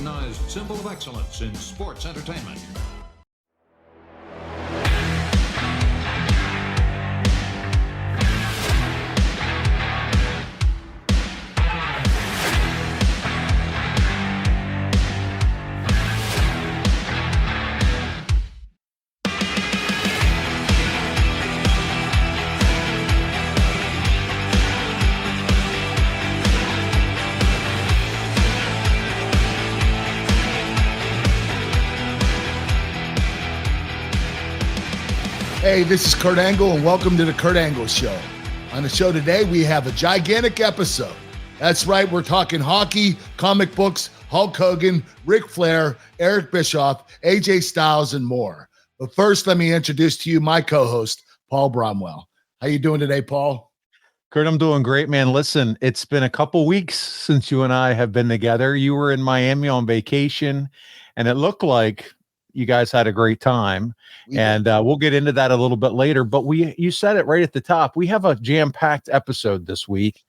recognized symbol of excellence in sports entertainment. Hey, this is Kurt Angle, and welcome to the Kurt Angle Show. On the show today, we have a gigantic episode. That's right, we're talking hockey, comic books, Hulk Hogan, Ric Flair, Eric Bischoff, AJ Styles, and more. But first, let me introduce to you my co-host, Paul Bromwell. How you doing today, Paul? Kurt, I'm doing great, man. Listen, it's been a couple weeks since you and I have been together. You were in Miami on vacation, and it looked like you guys had a great time. We'll get into that a little bit later, but you said it right at the top. We have a jam-packed episode this week.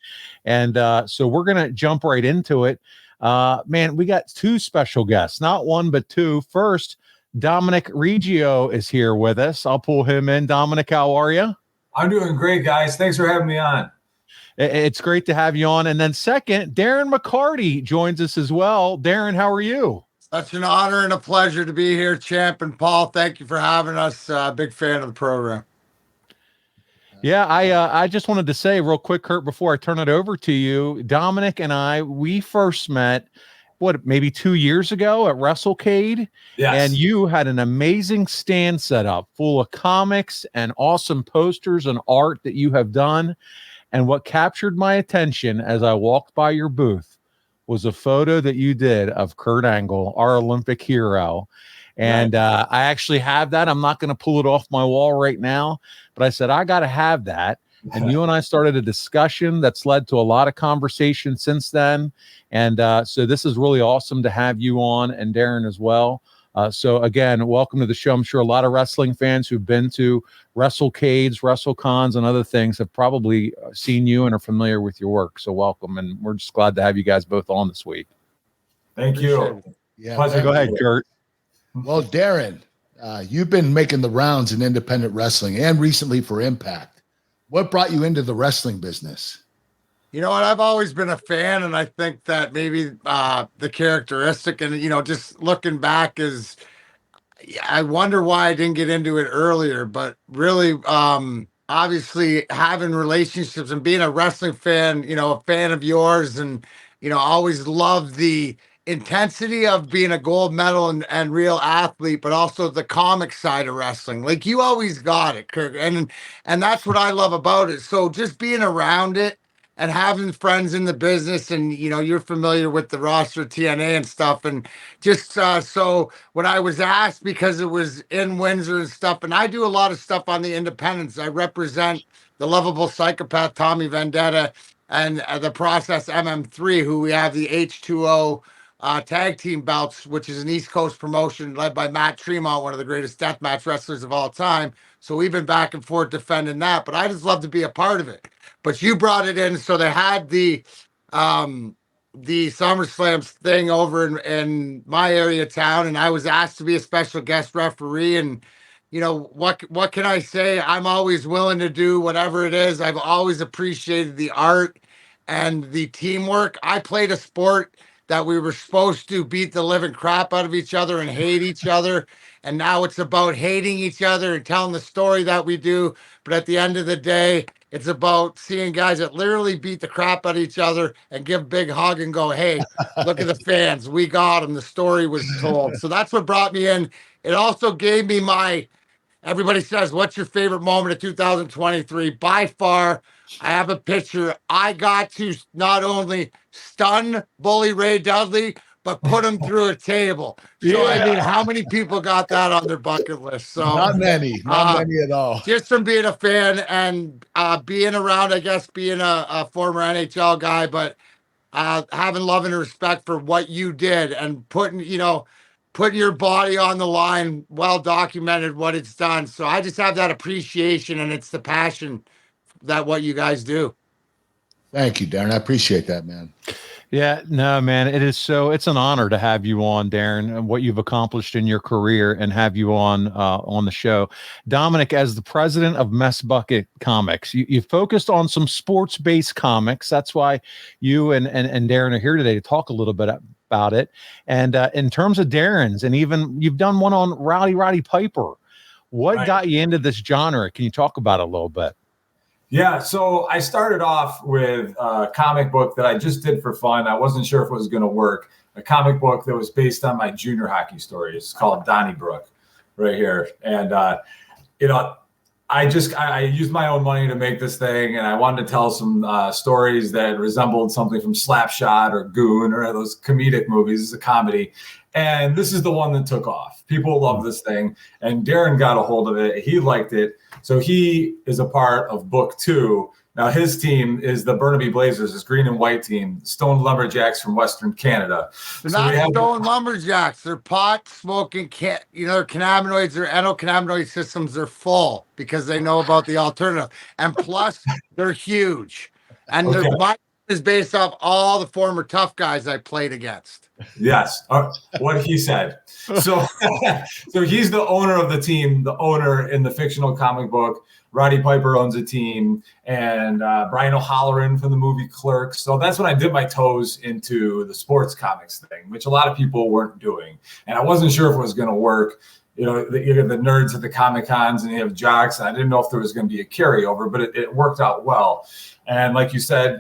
And so we're going to jump right into it. Man, we got two special guests, not one, but two. First, Dominic Riggio is here with us. I'll pull him in. Dominic, how are you? I'm doing great, guys. Thanks for having me on. It's great to have you on. And then second, Darren McCarty joins us as well. Darren, how are you? Such an honor and a pleasure to be here, Champ and Paul. Thank you for having us. Big fan of the program. Yeah, I just wanted to say real quick, Kurt, before I turn it over to you, Dominic and we first met, maybe 2 years ago at WrestleCade? Yes. And you had an amazing stand set up full of comics and awesome posters and art that you have done. And what captured my attention as I walked by your booth was a photo that you did of Kurt Angle, our Olympic hero. And I actually have that. I'm not going to pull it off my wall right now, but I said, I got to have that. And you and I started a discussion that's led to a lot of conversation since then. And so this is really awesome to have you on, and Darren as well. So again, welcome to the show. I'm sure a lot of wrestling fans who've been to WrestleCades, WrestleCons, and other things have probably seen you and are familiar with your work. So welcome, and we're just glad to have you guys both on this week. Thank you. Yeah, go ahead, Kurt. Well, Darren, you've been making the rounds in independent wrestling and recently for Impact. What brought you into the wrestling business? You know what? I've always been a fan, and I think that maybe the characteristic and, just looking back is I wonder why I didn't get into it earlier, but really, obviously having relationships and being a wrestling fan, a fan of yours, and, always loved the intensity of being a gold medal and real athlete, but also the comic side of wrestling. Like, you always got it, Kirk. And that's what I love about it. So just being around it and having friends in the business, and, you're familiar with the roster of TNA and stuff. And just so when I was asked, because it was in Windsor and stuff, and I do a lot of stuff on the independents. I represent the Lovable Psychopath, Tommy Vendetta, and the Process MM3, who we have the H2O tag team belts, which is an East Coast promotion led by Matt Tremont, one of the greatest deathmatch wrestlers of all time. So we've been back and forth defending that, but I just love to be a part of it. But you brought it in, so they had the SummerSlam thing over in my area of town, and I was asked to be a special guest referee. And what can I say? I'm always willing to do whatever it is. I've always appreciated the art and the teamwork. I played a sport that we were supposed to beat the living crap out of each other and hate each other. And now it's about hating each other and telling the story that we do. But at the end of the day, it's about seeing guys that literally beat the crap out of each other and give a big hug and go, hey, look at the fans. We got them. The story was told. So that's what brought me in. It also gave me everybody says, what's your favorite moment of 2023? By far, I have a picture. I got to not only stun Bully Ray Dudley, but put him through a table. So, I mean, how many people got that on their bucket list? So Not many at all. Just from being a fan and being around, I guess, being a former NHL guy, but having love and respect for what you did and putting your body on the line, well documented what it's done. So I just have that appreciation, and it's the passion that what you guys do. Thank you, Darren. I appreciate that, man. Yeah, no, man, it's an honor to have you on, Darren, and what you've accomplished in your career and have you on the show. Dominic, as the president of Mess Bucket Comics, you focused on some sports-based comics. That's why you and Darren are here today to talk a little bit about it. And in terms of Darren's, and even you've done one on Roddy Piper. What got you into this genre? Can you talk about it a little bit? Yeah, so I started off with a comic book that I just did for fun. I wasn't sure if it was going to work. A comic book that was based on my junior hockey story. It's called Donnybrook, right here. And I used my own money to make this thing, and I wanted to tell some stories that resembled something from Slapshot or Goon or those comedic movies. It's a comedy. And this is the one that took off. People love this thing. And Darren got a hold of it. He liked it. So he is a part of book 2. Now his team is the Burnaby Blazers, this green and white team, Stone Lumberjacks from Western Canada. They're not Stone Lumberjacks. They're pot smoking, their cannabinoids, their endocannabinoid systems are full because they know about the alternative. And plus, they're huge. And their body is based off all the former tough guys I played against. Yes, what he said. So he's the owner of the team, the owner in the fictional comic book. Roddy Piper owns a team, and Brian O'Halloran from the movie Clerks. So that's when I dipped my toes into the sports comics thing, which a lot of people weren't doing. And I wasn't sure if it was going to work. You know, you have the nerds at the Comic Cons and you have jocks. And I didn't know if there was going to be a carryover, but it worked out well. And like you said,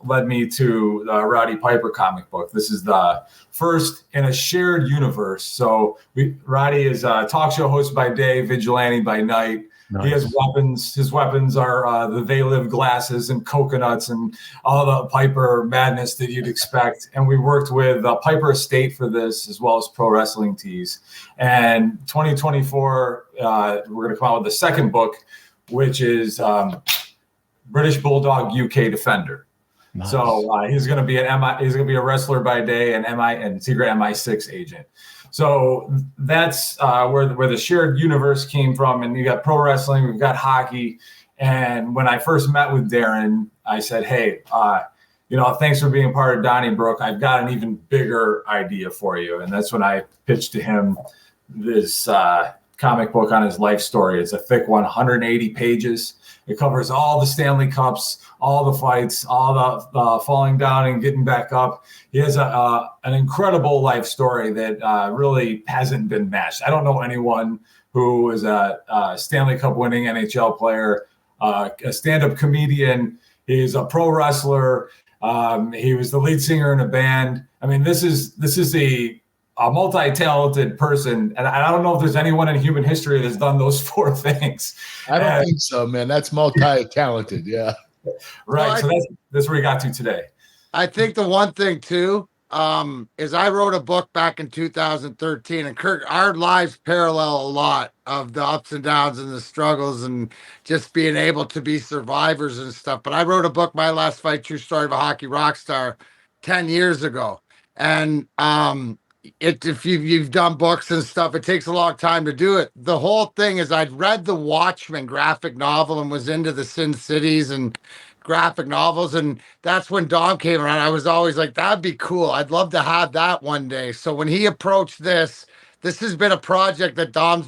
led me to the Roddy Piper comic book. This is the first in a shared universe. So Roddy is a talk show host by day, vigilante by night. Nice. He has weapons. His weapons are the They Live glasses and coconuts and all the Piper madness that you'd expect. And we worked with Piper Estate for this, as well as Pro Wrestling Tees. And 2024, we're going to come out with the second book, which is British Bulldog UK Defender. Nice. So he's going to be he's going to be a wrestler by day and secret MI6 agent. So that's where the shared universe came from. And you got pro wrestling, we've got hockey. And when I first met with Darren, I said, hey, thanks for being part of Donnybrook. I've got an even bigger idea for you. And that's when I pitched to him this comic book on his life story. It's a thick 180 pages. It covers all the Stanley Cups, all the fights, all the falling down and getting back up. He has an incredible life story that really hasn't been matched. I don't know anyone who is a Stanley Cup winning NHL player, a stand-up comedian. He's a pro wrestler. He was the lead singer in a band. I mean, this is a multi-talented person, and I don't know if there's anyone in human history that's done those 4 things. I don't think so, man. That's multi-talented, yeah. Right. So that's where we got to today. I think the one thing too is I wrote a book back in 2013, and Kirk, our lives parallel a lot of the ups and downs and the struggles and just being able to be survivors and stuff. But I wrote a book, My Last Fight: True Story of a Hockey Rock Star, 10 years ago, and if you've done books and stuff, it takes a long time to do it. The whole thing is I'd read the Watchmen graphic novel and was into the Sin Cities and graphic novels. And that's when Dom came around. I was always like, that'd be cool. I'd love to have that one day. So when he approached this has been a project that Dom's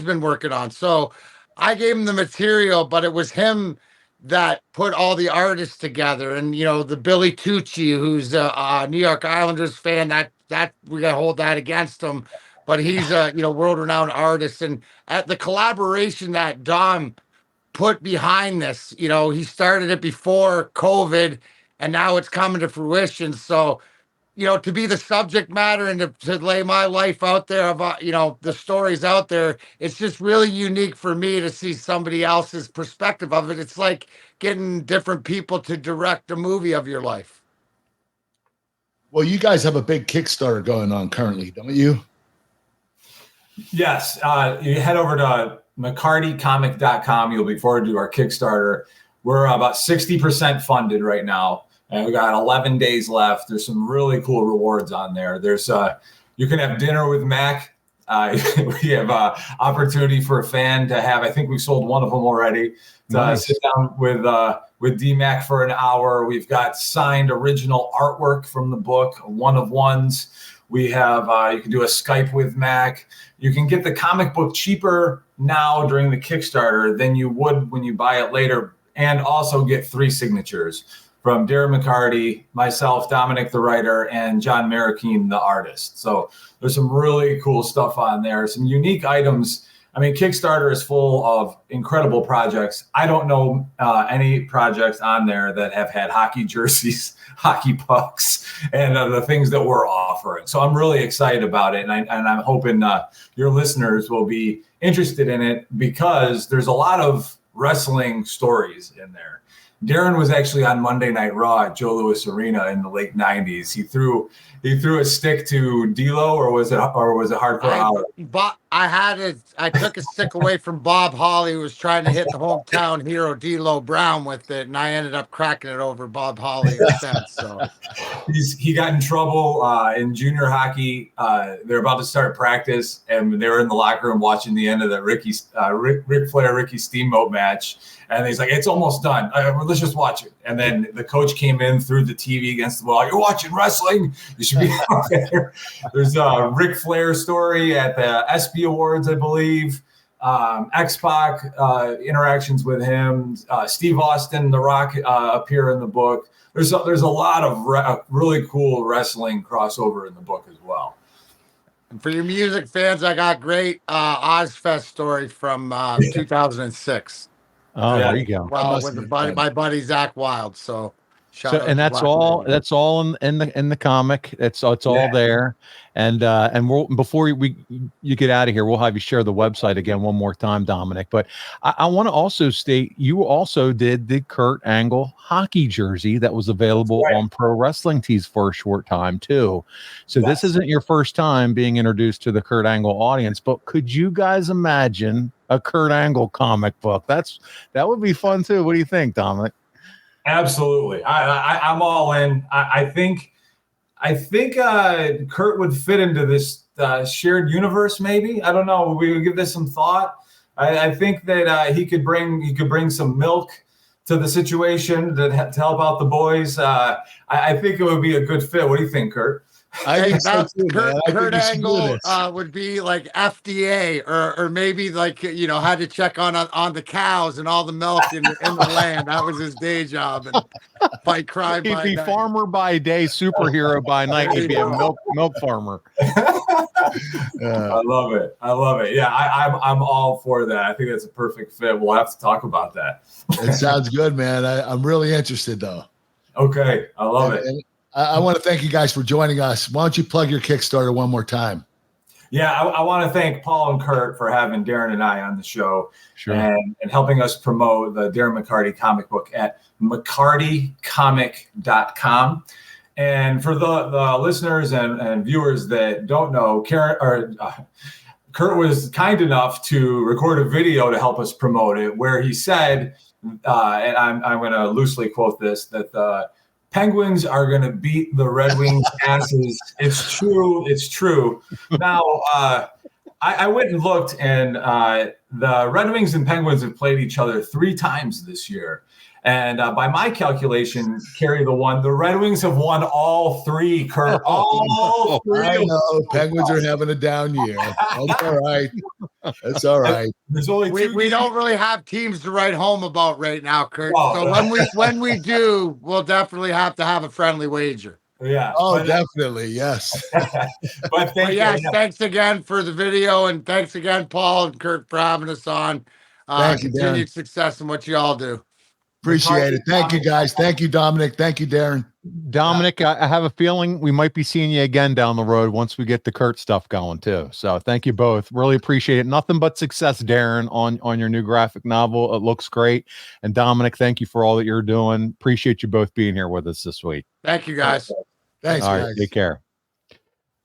been working on. So I gave him the material, but it was him that put all the artists together. And, the Billy Tucci, who's a New York Islanders fan, that we got to hold that against him, but he's a world-renowned artist. And at the collaboration that Dom put behind this, he started it before COVID, and now it's coming to fruition. So, to be the subject matter and to lay my life out there of the stories out there, it's just really unique for me to see somebody else's perspective of it. It's like getting different people to direct a movie of your life. Well, you guys have a big Kickstarter going on currently, don't you? Yes. You head over to McCartyComic.com. You'll be forwarded to our Kickstarter. We're about 60% funded right now, and we got 11 days left. There's some really cool rewards on there. There's you can have dinner with Mac. We have opportunity for a fan to have. I think we've sold one of them already. To sit down with with DMAC for an hour. We've got signed original artwork from the book, one-of-ones. We have, you can do a Skype with Mac. You can get the comic book cheaper now during the Kickstarter than you would when you buy it later, and also get 3 signatures from Darren McCarty, myself, Dominic the writer, and John Marroquin the artist. So there's some really cool stuff on there, some unique items. I mean, Kickstarter is full of incredible projects. I don't know any projects on there that have had hockey jerseys, hockey pucks, and the things that we're offering. So I'm really excited about it, and I'm hoping your listeners will be interested in it, because there's a lot of wrestling stories in there. Darren was actually on Monday Night Raw at Joe Louis Arena in the late 90s. He threw a stick to D'Lo, or was it Hardcore Holly? I took a stick away from Bob Holly, who was trying to hit the hometown hero D'Lo Brown with it, and I ended up cracking it over Bob Holly instead. So he got in trouble in junior hockey. They're about to start practice, and they were in the locker room watching the end of the Ric Flair Ricky Steamboat match. And he's like, "It's almost done. Let's just watch it." And then the coach came in through the TV against the wall. "You're watching wrestling. You should be out there." There's a Ric Flair story at the ESPY Awards, I believe. X-Pac interactions with him. Steve Austin, The Rock appear in the book. There's a lot of really cool wrestling crossover in the book as well. And for your music fans, I got great Ozfest story from 2006. Oh, there you go. Well, with my buddy Zach Wild. So, and that's all. That's all in the comic. It's all there. And we'll, before you get out of here, we'll have you share the website again one more time, Dominic. But I want to also state you also did the Kurt Angle hockey jersey that was available on Pro Wrestling Tees for a short time too. So this isn't your first time being introduced to the Kurt Angle audience, but could you guys imagine a Kurt Angle comic book? That would be fun too. What do you think, Dominic? Absolutely. I'm all in. I think Kurt would fit into this shared universe. Maybe, I don't know. We would give this some thought. I think that he could bring some milk to the situation to help out the boys. I think it would be a good fit. What do you think, Kurt? I think so too, Kurt Angle would be like FDA, or maybe like, had to check on the cows and all the milk in the land. That was his day job, and fight crime. He'd be farmer by day, superhero by night. He'd be a milk farmer. I love it. Yeah, I'm all for that. I think that's a perfect fit. We'll have to talk about that. It sounds good, man. I'm really interested though. Okay, I love it. And I want to thank you guys for joining us. Why don't you plug your Kickstarter one more time? Yeah, I want to thank Paul and Kurt for having Darren and I on the show, and helping us promote the Darren McCarty comic book at McCartycomic.com. And for the listeners and viewers that don't know, Kurt was kind enough to record a video to help us promote it, where he said, and I'm going to loosely quote this, that the Penguins are going to beat the Red Wings asses. It's true. Now, I went and looked, and the Red Wings and Penguins have played each other 3 times this year. And by my calculation, Carrie, the Red Wings have won all 3, Kurt. All 3. I know. Penguins are having a down year. That's all right. That's all right. There's only we don't really have teams to write home about right now, Kurt. So when we do, we'll definitely have to have a friendly wager. Yeah. Oh, definitely. Yes. But thanks again for the video, and thanks again, Paul and Kurt, for having us on. Thank you, continued success in what you all do. Appreciate it. Thank you, guys. Thank you, Dominic. Thank you, Darren. Dominic, I have a feeling we might be seeing you again down the road once we get the Kurt stuff going too. So thank you both. Really appreciate it. Nothing but success, Darren, on your new graphic novel. It looks great. And Dominic, thank you for all that you're doing. Appreciate you both being here with us this week. Thank you, guys. Thanks, all right, guys. take care.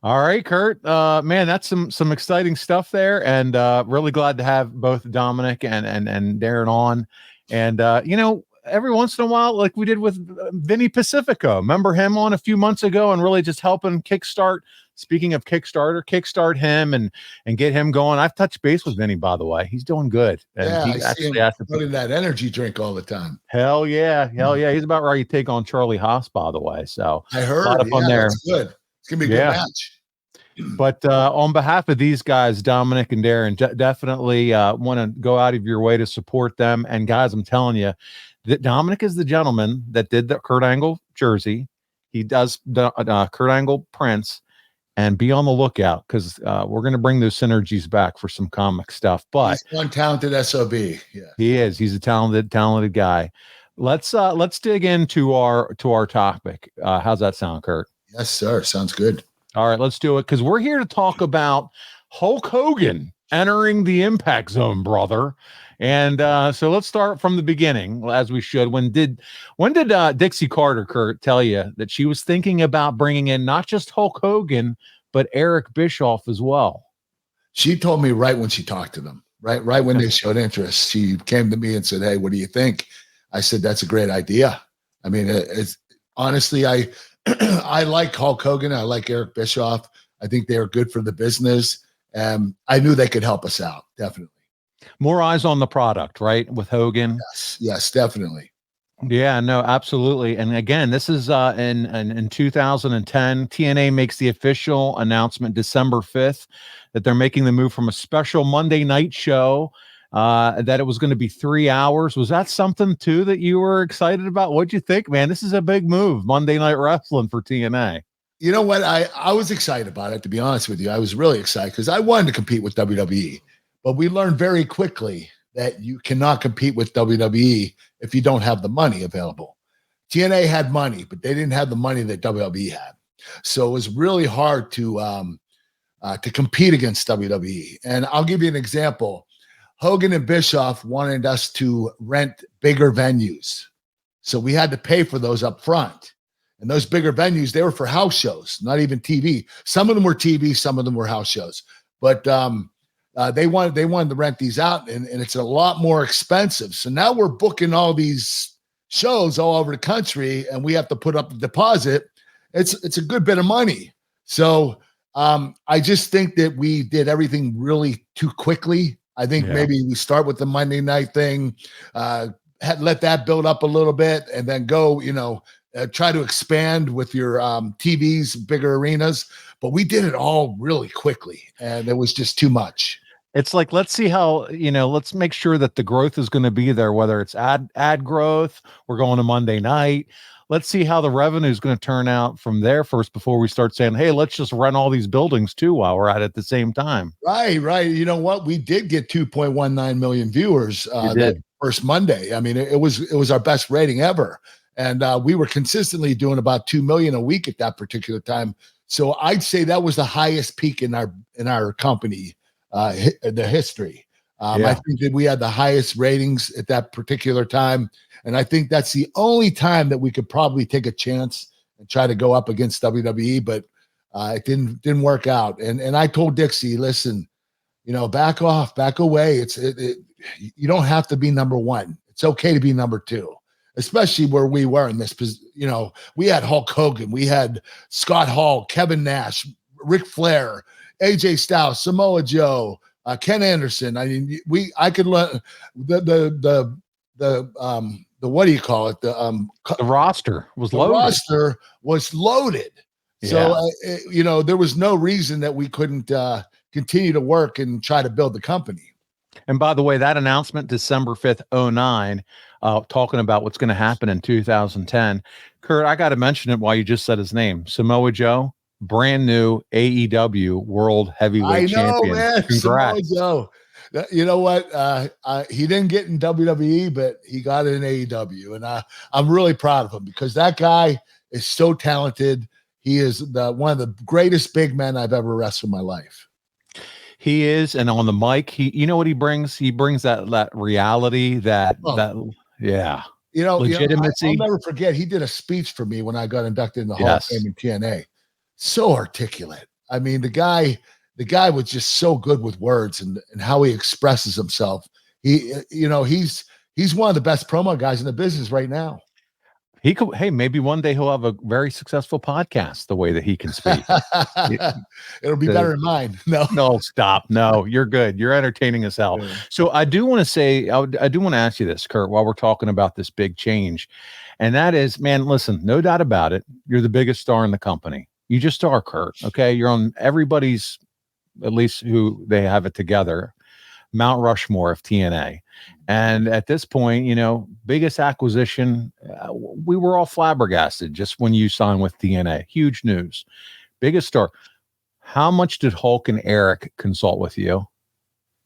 All right, Kurt. Man, that's some exciting stuff there. And really glad to have both Dominic and Darren on. And, every once in a while, like we did with Vinny Pacifico, remember him on a few months ago, and really just helping kickstart speaking of Kickstarter, kickstart him and get him going. I've touched base with Vinny, by the way. He's doing good. And Yeah, he I see him has to putting that energy drink all the time. Hell yeah. He's about ready to take on Charlie Haas, by the way. So I heard. A lot of fun there. That's good. It's gonna be a good match. But on behalf of these guys, Dominic and Darren, definitely want to go out of your way to support them. And guys, I'm telling you that Dominic is the gentleman that did the Kurt Angle jersey. He does the Kurt Angle prints, and be on the lookout because we're going to bring those synergies back for some comic stuff. But he's one talented SOB. Yeah, he is. He's a talented guy. Let's dig into our topic. How's that sound, Kurt? Yes, sir. Sounds good. All right, let's do it because we're here to talk about Hulk Hogan entering the Impact Zone, brother. And so let's start from the beginning, as we should. When did Dixie Carter, Kurt, tell you that she was thinking about bringing in not just Hulk Hogan, but Eric Bischoff as well? She told me right when she talked to them, right when they showed interest. She came to me and said, "Hey, what do you think?" I said, "That's a great idea." I mean, it's honestly, I like Hulk Hogan. I like Eric Bischoff. I think they are good for the business. I knew they could help us out. Definitely. More eyes on the product, right? With Hogan. Yes, definitely. Yeah, no, absolutely. And again, this is in 2010. TNA makes the official announcement December 5th that they're making the move from a special Monday night show that it was going to be 3 hours. Was that something too that you were excited about? What'd you think, man? This is a big move, Monday Night Wrestling for TNA. You know what? I was excited about it, to be honest with you. I was really excited because I wanted to compete with WWE, but we learned very quickly that you cannot compete with WWE if you don't have the money available. TNA had money, but they didn't have the money that WWE had. So it was really hard to compete against WWE. And I'll give you an example. Hogan and Bischoff wanted us to rent bigger venues. So we had to pay for those up front. And those bigger venues, they were for house shows, not even TV. Some of them were TV, some of them were house shows. But they wanted to rent these out, and it's a lot more expensive. So now we're booking all these shows all over the country, and we have to put up the deposit. It's a good bit of money. So I just think that we did everything really too quickly. I think maybe we start with the Monday night thing, let that build up a little bit, and then go, try to expand with your TVs, bigger arenas. But we did it all really quickly, and it was just too much. It's like, let's see how, let's make sure that the growth is going to be there, whether it's ad growth, we're going to Monday night. Let's see how the revenue is going to turn out from there first before we start saying, hey, let's just rent all these buildings too while we're at the same time. Right. You know what? We did get 2.19 million viewers that first Monday. I mean, it was our best rating ever. And we were consistently doing about 2 million a week at that particular time. So I'd say that was the highest peak in our company, the history. I think that we had the highest ratings at that particular time. And I think that's the only time that we could probably take a chance and try to go up against WWE, but it didn't work out. And I told Dixie, listen, back off, back away. You don't have to be number one. It's okay to be number two, especially where we were in this. We had Hulk Hogan, we had Scott Hall, Kevin Nash, Ric Flair, AJ Styles, Samoa Joe, Ken Anderson. I mean, I could learn the what do you call it? The roster was loaded. Roster was loaded. So there was no reason that we couldn't continue to work and try to build the company. And by the way, that announcement, December 5th, 2009, talking about what's going to happen in 2010. Kurt, I got to mention it while you just said his name. Samoa Joe, brand new AEW World Heavyweight Champion. Man. Congrats. Samoa Joe. You know what? He didn't get in WWE, but he got in AEW. And I'm really proud of him because that guy is so talented. He is one of the greatest big men I've ever wrestled in my life. He is, and on the mic, you know what he brings? He brings that reality, legitimacy. I'll never forget. He did a speech for me when I got inducted in the Hall of Fame in TNA. So articulate. I mean, the guy was just so good with words and how he expresses himself. He's one of the best promo guys in the business right now. He could, hey, maybe one day he'll have a very successful podcast the way that he can speak. It'll be better than mine. No, stop. No, you're good. You're entertaining as hell. Yeah. So I do want to say, I do want to ask you this, Kurt, while we're talking about this big change. And that is, man, listen, no doubt about it. You're the biggest star in the company. You just are, Kurt. Okay. You're on everybody's, at least who they have it together, Mount Rushmore of TNA. And at this point, you know, biggest acquisition, we were all flabbergasted just when you signed with TNA. Huge news. Biggest star. How much did Hulk and Eric consult with you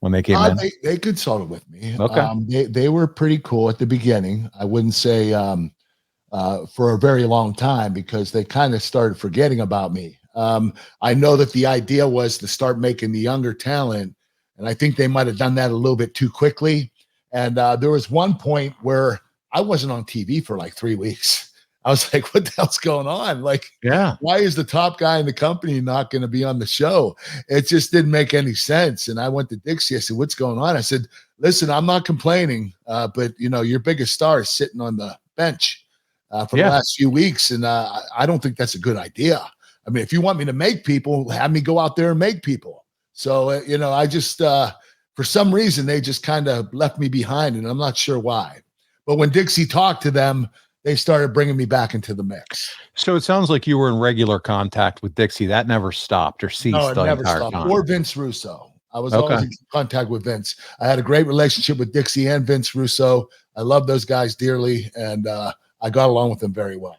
when they came in? They consulted with me. Okay. They were pretty cool at the beginning. I wouldn't say for a very long time, because they kind of started forgetting about me. I know that the idea was to start making the younger talent, and I think they might have done that a little bit too quickly. And there was one point where I wasn't on TV for like 3 weeks. I was like, what the hell's going on? Like, Yeah. why is the top guy in the company not going to be on the show? It just didn't make any sense. And I went to Dixie. I said, what's going on? I said, listen, I'm not complaining, but you know, your biggest star is sitting on the bench for the last few weeks. And I don't think that's a good idea. I mean, if you want me to make people, have me go out there and make people. So, you know, I just, for some reason, they just kind of left me behind, and I'm not sure why. But when Dixie talked to them, they started bringing me back into the mix. So it sounds like you were in regular contact with Dixie. That never stopped or ceased No, it the never entire stopped. time. Or Vince Russo. I was always in contact with Vince. I had a great relationship with Dixie and Vince Russo. I love those guys dearly, and I got along with them very well.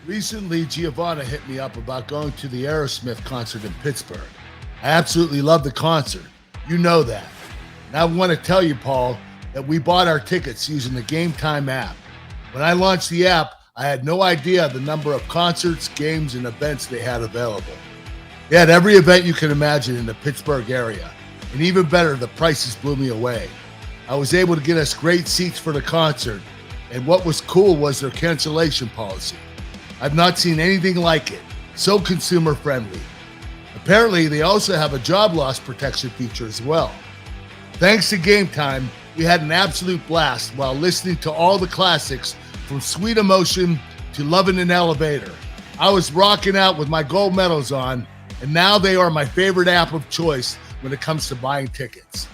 Recently, Giovanna hit me up about going to the Aerosmith concert in Pittsburgh. I absolutely love the concert. You know that. And I want to tell you, Paul, that we bought our tickets using the Game Time app. When I launched the app, I had no idea the number of concerts, games, and events they had available. They had every event you can imagine in the Pittsburgh area. And even better, the prices blew me away. I was able to get us great seats for the concert. And what was cool was their cancellation policy. I've not seen anything like it. So consumer friendly. Apparently, they also have a job loss protection feature as well. Thanks to Game Time, we had an absolute blast while listening to all the classics from Sweet Emotion to Lovin' an Elevator. I was rocking out with my gold medals on, and now they are my favorite app of choice when it comes to buying tickets.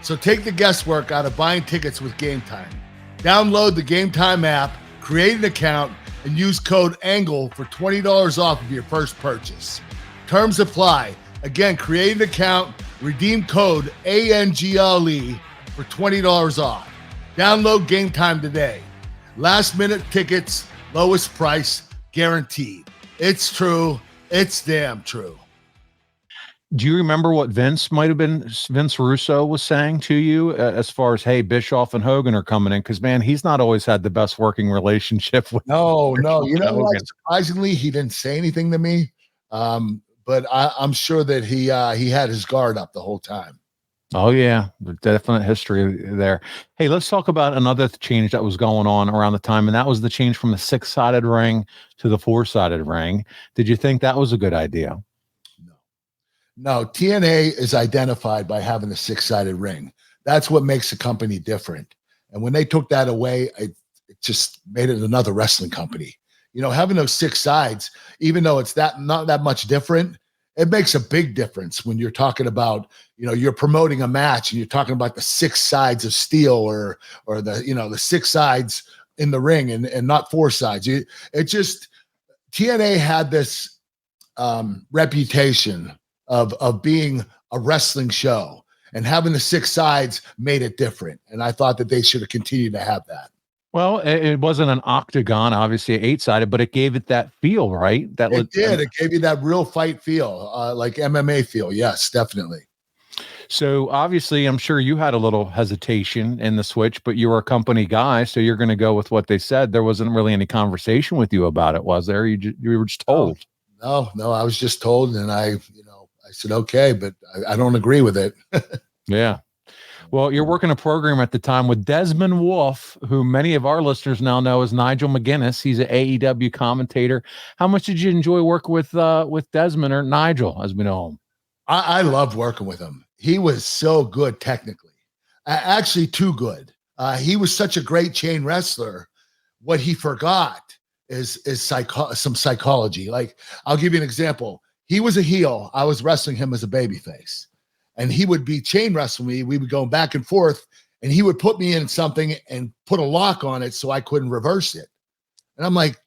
So take the guesswork out of buying tickets with Game Time. Download the Game Time app, create an account, and use code ANGLE for $20 off of your first purchase. Terms apply. Again, create an account, redeem code ANGLE for $20 off. Download Game Time today. Last minute tickets, lowest price, guaranteed. It's true. It's damn true. Do you remember what Vince Russo was saying to you as far as, hey, Bischoff and Hogan are coming in? Because, man, he's not always had the best working relationship with No. Bischoff You know and what? Hogan. Surprisingly, he didn't say anything to me. But I'm sure that he had his guard up the whole time. Oh, yeah. Definite history there. Hey, let's talk about another change that was going on around the time, and that was the change from the 6-sided ring to the 4-sided ring. Did you think that was a good idea? No, TNA is identified by having a 6-sided ring. That's what makes the company different. And when they took that away, it just made it another wrestling company. You know, having those 6 sides, even though it's not that much different, it makes a big difference when you're talking about, you know, you're promoting a match and you're talking about the 6 sides of steel or the, you know, the 6 sides in the ring and not 4 sides. TNA had this reputation of being a wrestling show, and having the 6 sides made it different. And I thought that they should have continued to have that. Well, it wasn't an octagon, obviously 8-sided, but it gave it that feel, right? It did. It gave you that real fight feel, like MMA feel. Yes, definitely. So obviously, I'm sure you had a little hesitation in the switch, but you were a company guy, so you're going to go with what they said. There wasn't really any conversation with you about it, was there? You were just told. No, I was just told, and I said, okay, but I don't agree with it. Yeah. Well, you're working a program at the time with Desmond Wolfe, who many of our listeners now know as Nigel McGuinness. He's an AEW commentator. How much did you enjoy working with Desmond, or Nigel, as we know him? I loved working with him. He was so good technically, actually too good. He was such a great chain wrestler. what he forgot is some psychology. Like, I'll give you an example. He was a heel. I was wrestling him as a babyface, and he would be chain wrestling me. We would go back and forth, and he would put me in something and put a lock on it so I couldn't reverse it. And I'm like,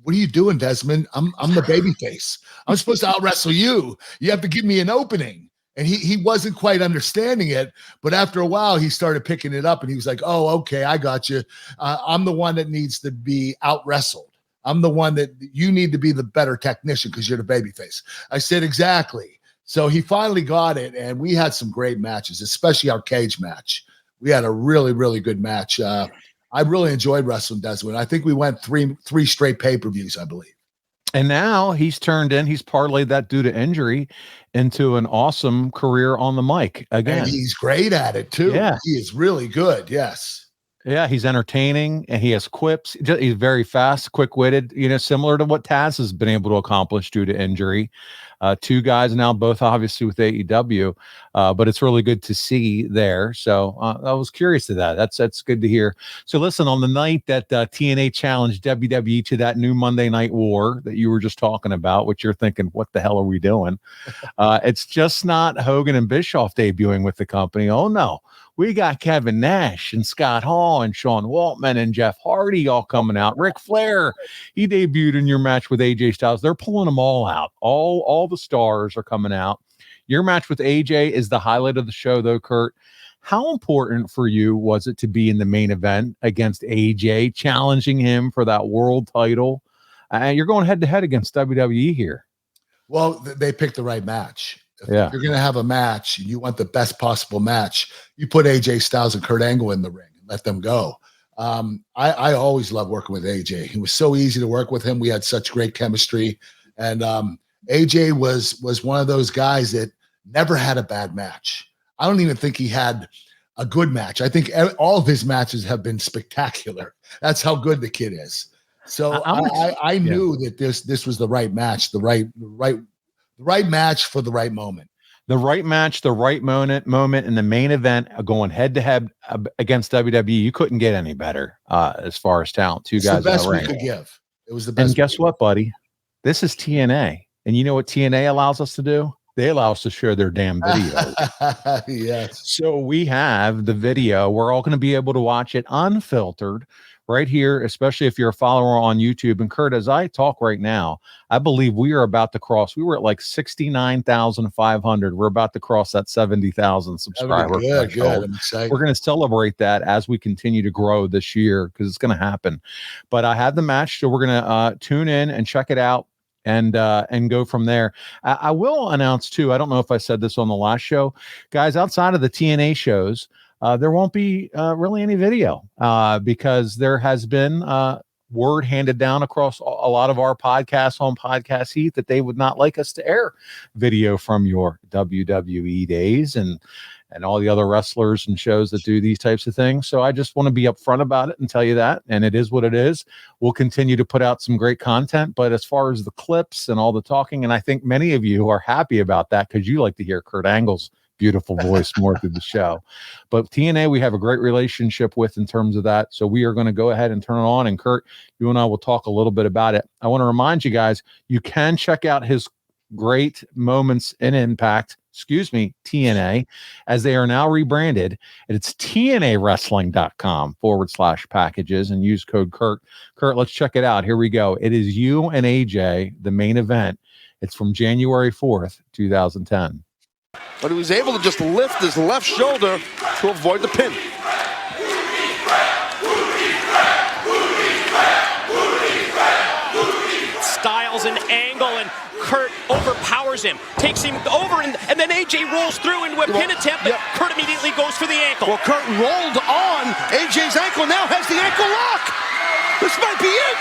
what are you doing, Desmond? I'm the babyface. I'm supposed to out wrestle you. You have to give me an opening. And he wasn't quite understanding it, but after a while he started picking it up, and he was like, oh, okay, I got you. I'm the one that needs to be out wrestled. I'm the one that you need to be the better technician because you're the babyface. I said, exactly. So he finally got it, and we had some great matches, especially our cage match. We had a really, really good match. I really enjoyed wrestling Desmond. I think we went three straight pay-per-views, I believe. And now he's parlayed that due to injury into an awesome career on the mic again. And he's great at it too. Yeah. He is really good. Yes. Yeah, he's entertaining and he has quips. He's very fast, quick-witted, similar to what Taz has been able to accomplish due to injury. Two guys now, both obviously with AEW, but it's really good to see there. So I was curious to that. That's good to hear. So listen, on the night that TNA challenged WWE to that new Monday Night War that you were just talking about, which you're thinking, what the hell are we doing? It's just not Hogan and Bischoff debuting with the company. Oh no. We got Kevin Nash and Scott Hall and Sean Waltman and Jeff Hardy all coming out. Ric Flair, he debuted in your match with AJ Styles. They're pulling them all out. All the stars are coming out. Your match with AJ is the highlight of the show, though, Kurt. How important for you was it to be in the main event against AJ, challenging him for that world title? You're going head-to-head against WWE here. Well, they picked the right match. If Yeah. you're going to have a match and you want the best possible match, you put AJ Styles and Kurt Angle in the ring and let them go. I always love working with AJ. It was so easy to work with him. We had such great chemistry. And AJ was one of those guys that never had a bad match. I don't even think he had a good match. I think all of his matches have been spectacular. That's how good the kid is. So I knew that this was the right match, the right match for the right moment. The right match, the right moment in the main event, going head-to-head against WWE. You couldn't get any better as far as talent. Two guys the best in the we ring. could give. It was the best. And guess what, buddy? This is TNA. And you know what TNA allows us to do? They allow us to share their damn videos. Yes. So we have the video. We're all going to be able to watch it unfiltered right here, especially if you're a follower on YouTube. And Kurt, as I talk right now, I believe we are about to cross. We were at like 69,500. We're about to cross that 70,000 subscriber. Good. I'm excited. We're going to celebrate that as we continue to grow this year because it's going to happen. But I have the match, so we're going to tune in and check it out and go from there. I will announce too, I don't know if I said this on the last show, guys, outside of the TNA shows, there won't be really any video because there has been word handed down across a lot of our podcasts on Podcast Heat that they would not like us to air video from your WWE days and all the other wrestlers and shows that do these types of things. So I just want to be upfront about it and tell you that. And it is what it is. We'll continue to put out some great content. But as far as the clips and all the talking, and I think many of you are happy about that because you like to hear Kurt Angle's beautiful voice more through the show. But TNA, we have a great relationship with in terms of that. So we are going to go ahead and turn it on. And Kurt, you and I will talk a little bit about it. I want to remind you guys, you can check out his great moments in Impact, TNA, as they are now rebranded. It's TNAWrestling.com/packages and use code Kurt. Kurt, let's check it out. Here we go. It is you and AJ, the main event. It's from January 4th, 2010. But he was able to just lift his left shoulder to avoid the pin. Styles and Angle, and Kurt overpowers him, takes him over, and then AJ rolls through into a pin attempt, but Kurt immediately goes for the ankle. Well, Kurt rolled on AJ's ankle, now has the ankle lock. This might be it.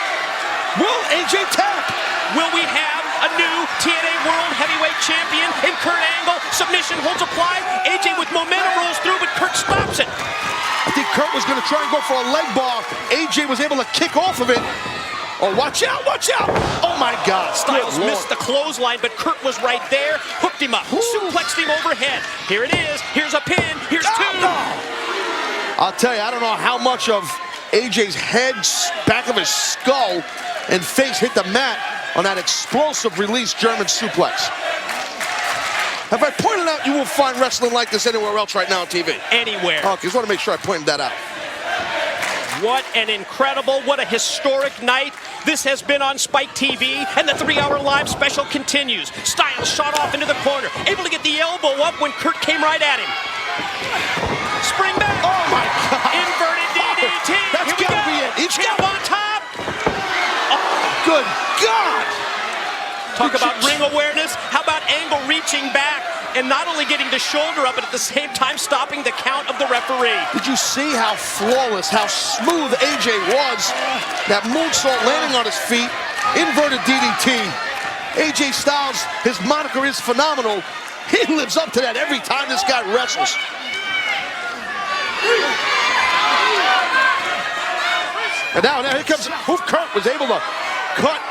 Will AJ tap? Will we have a new TNA World Heavyweight Champion in Kurt Angle? Submission holds applied. AJ with momentum rolls through, but Kurt stops it. I think Kurt was going to try and go for a leg bar. AJ was able to kick off of it. Oh, watch out, watch out. Oh, my God. Styles missed the clothesline, but Kurt was right there, hooked him up, suplexed him overhead. Here it is. Here's a pin. Here's two. I'll tell you, I don't know how much of AJ's head, back of his skull, and face hit the mat on that explosive release German suplex. Have I pointed out you will find wrestling like this anywhere else right now on TV? Anywhere. Okay, just want to make sure I pointed that out. What an incredible, what a historic night. This has been on Spike TV, and the 3-hour live special continues. Styles shot off into the corner, able to get the elbow up when Kurt came right at him. Spring back. Oh my God. Inverted DDT. That's Here we gotta go. be it. He's Champ on top. Good God. Talk about ring awareness. How about Angle reaching back and not only getting the shoulder up, but at the same time stopping the count of the referee. Did you see how flawless, how smooth AJ was? That moonsault landing on his feet, inverted DDT. AJ Styles, his moniker is phenomenal. He lives up to that every time this guy wrestles. And now here comes Kurt was able to cut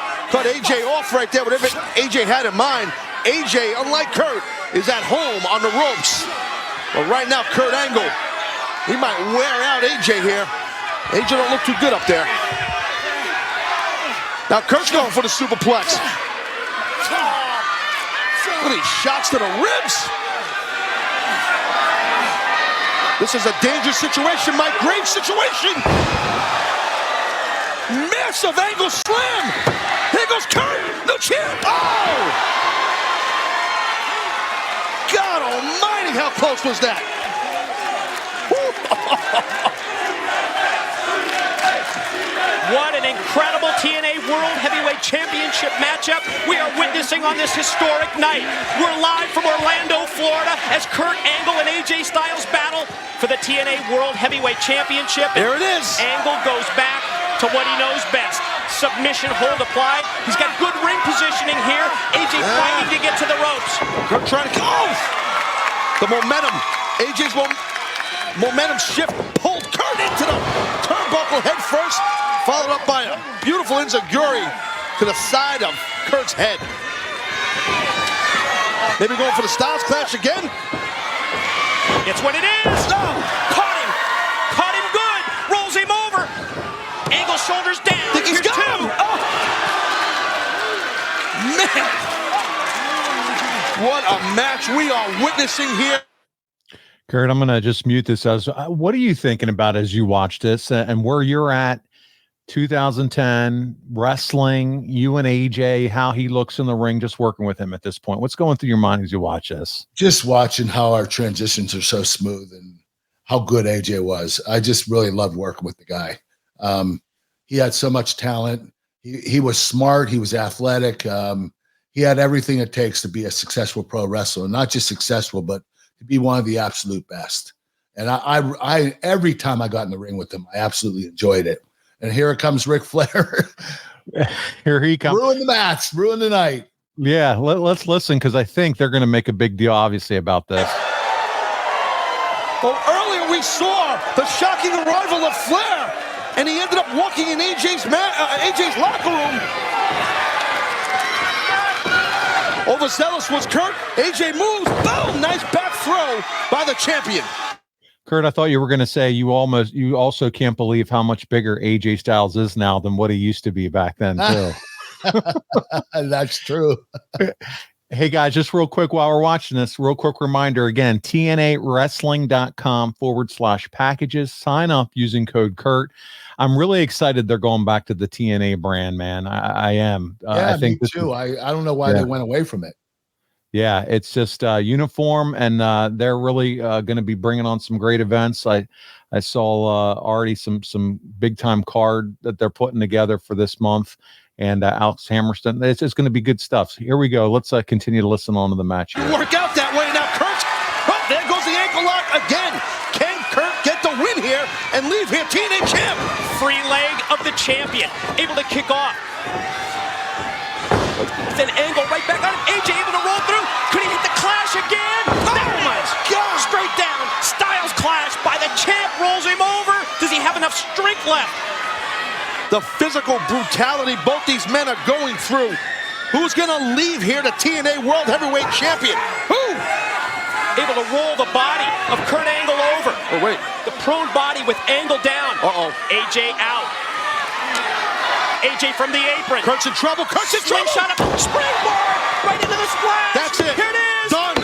AJ off right there, whatever AJ had in mind. AJ, unlike Kurt, is at home on the ropes. But right now, Kurt Angle, he might wear out AJ here. AJ don't look too good up there. Now Kurt's going for the superplex. Look at these shots to the ribs. This is a dangerous situation, Mike Graves situation. Massive angle slam. Here goes Kurt, the champ. Oh! God almighty, how close was that? What an incredible TNA World Heavyweight Championship matchup we are witnessing on this historic night. We're live from Orlando, Florida, as Kurt Angle and AJ Styles battle for the TNA World Heavyweight Championship. There it is. Angle goes back to what he knows best. Submission hold applied. He's got good ring positioning here. AJ fighting to get to the ropes. Kurt trying to go. The momentum, AJ's momentum shift pulled Kurt into the turnbuckle head first, followed up by a beautiful enziguri to the side of Kurt's head. Maybe going for the Styles Clash again. It's what it is. No. Caught him good. Rolls him over. Angle shoulders down. Think he's got him. Oh. Man. What a match we are witnessing here. Kurt, I'm going to just mute this. What are you thinking about as you watch this and where you're at 2010 wrestling, you and AJ, how he looks in the ring, just working with him at this point? What's going through your mind as you watch this? Just watching how our transitions are so smooth and how good AJ was. I just really loved working with the guy. He had so much talent. He was smart. He was athletic. He had everything it takes to be a successful pro wrestler, not just successful, but to be one of the absolute best. And I every time I got in the ring with him, I absolutely enjoyed it. And here it comes Ric Flair. Here he comes. Ruin the match, ruin the night. Yeah, let's listen, because I think they're going to make a big deal, obviously, about this. Well, earlier we saw the shocking arrival of Flair, and he ended up walking in AJ's locker room. Overzealous was Kurt. AJ moves. Boom! Nice back throw by the champion. Kurt, I thought you were going to say you also can't believe how much bigger AJ Styles is now than what he used to be back then, too. That's true. Hey, guys, just real quick while we're watching this, real quick reminder again, TNAWrestling.com/packages. Sign up using code Kurt. I'm really excited they're going back to the TNA brand, man. I am. Yeah, I think me too. I don't know why they went away from it. Yeah, it's just uniform, and they're really going to be bringing on some great events. I saw already some big time card that they're putting together for this month, and Alex Hammerstein. It's just going to be good stuff. So here we go. Let's continue to listen on to the match here. Work out that way now, Kurt. Oh, there goes the ankle lock again. Can Kurt get the win here and leave here TNA champ? Free leg of the champion, able to kick off. It's an angle right back on him. AJ able to roll through. Could he hit the clash again? There it is. God. Straight down. Styles clash by the champ. Rolls him over. Does he have enough strength left? The physical brutality both these men are going through. Who's going to leave here the TNA World Heavyweight Champion? Who? Able to roll the body of Kurt Angle over. Well, wait. The prone body with Angle down. AJ out. AJ from the apron. Kurt's in trouble. Kurt's in trouble. Slingshot up. Springboard. Right into the splash. That's it. Here it is. Done.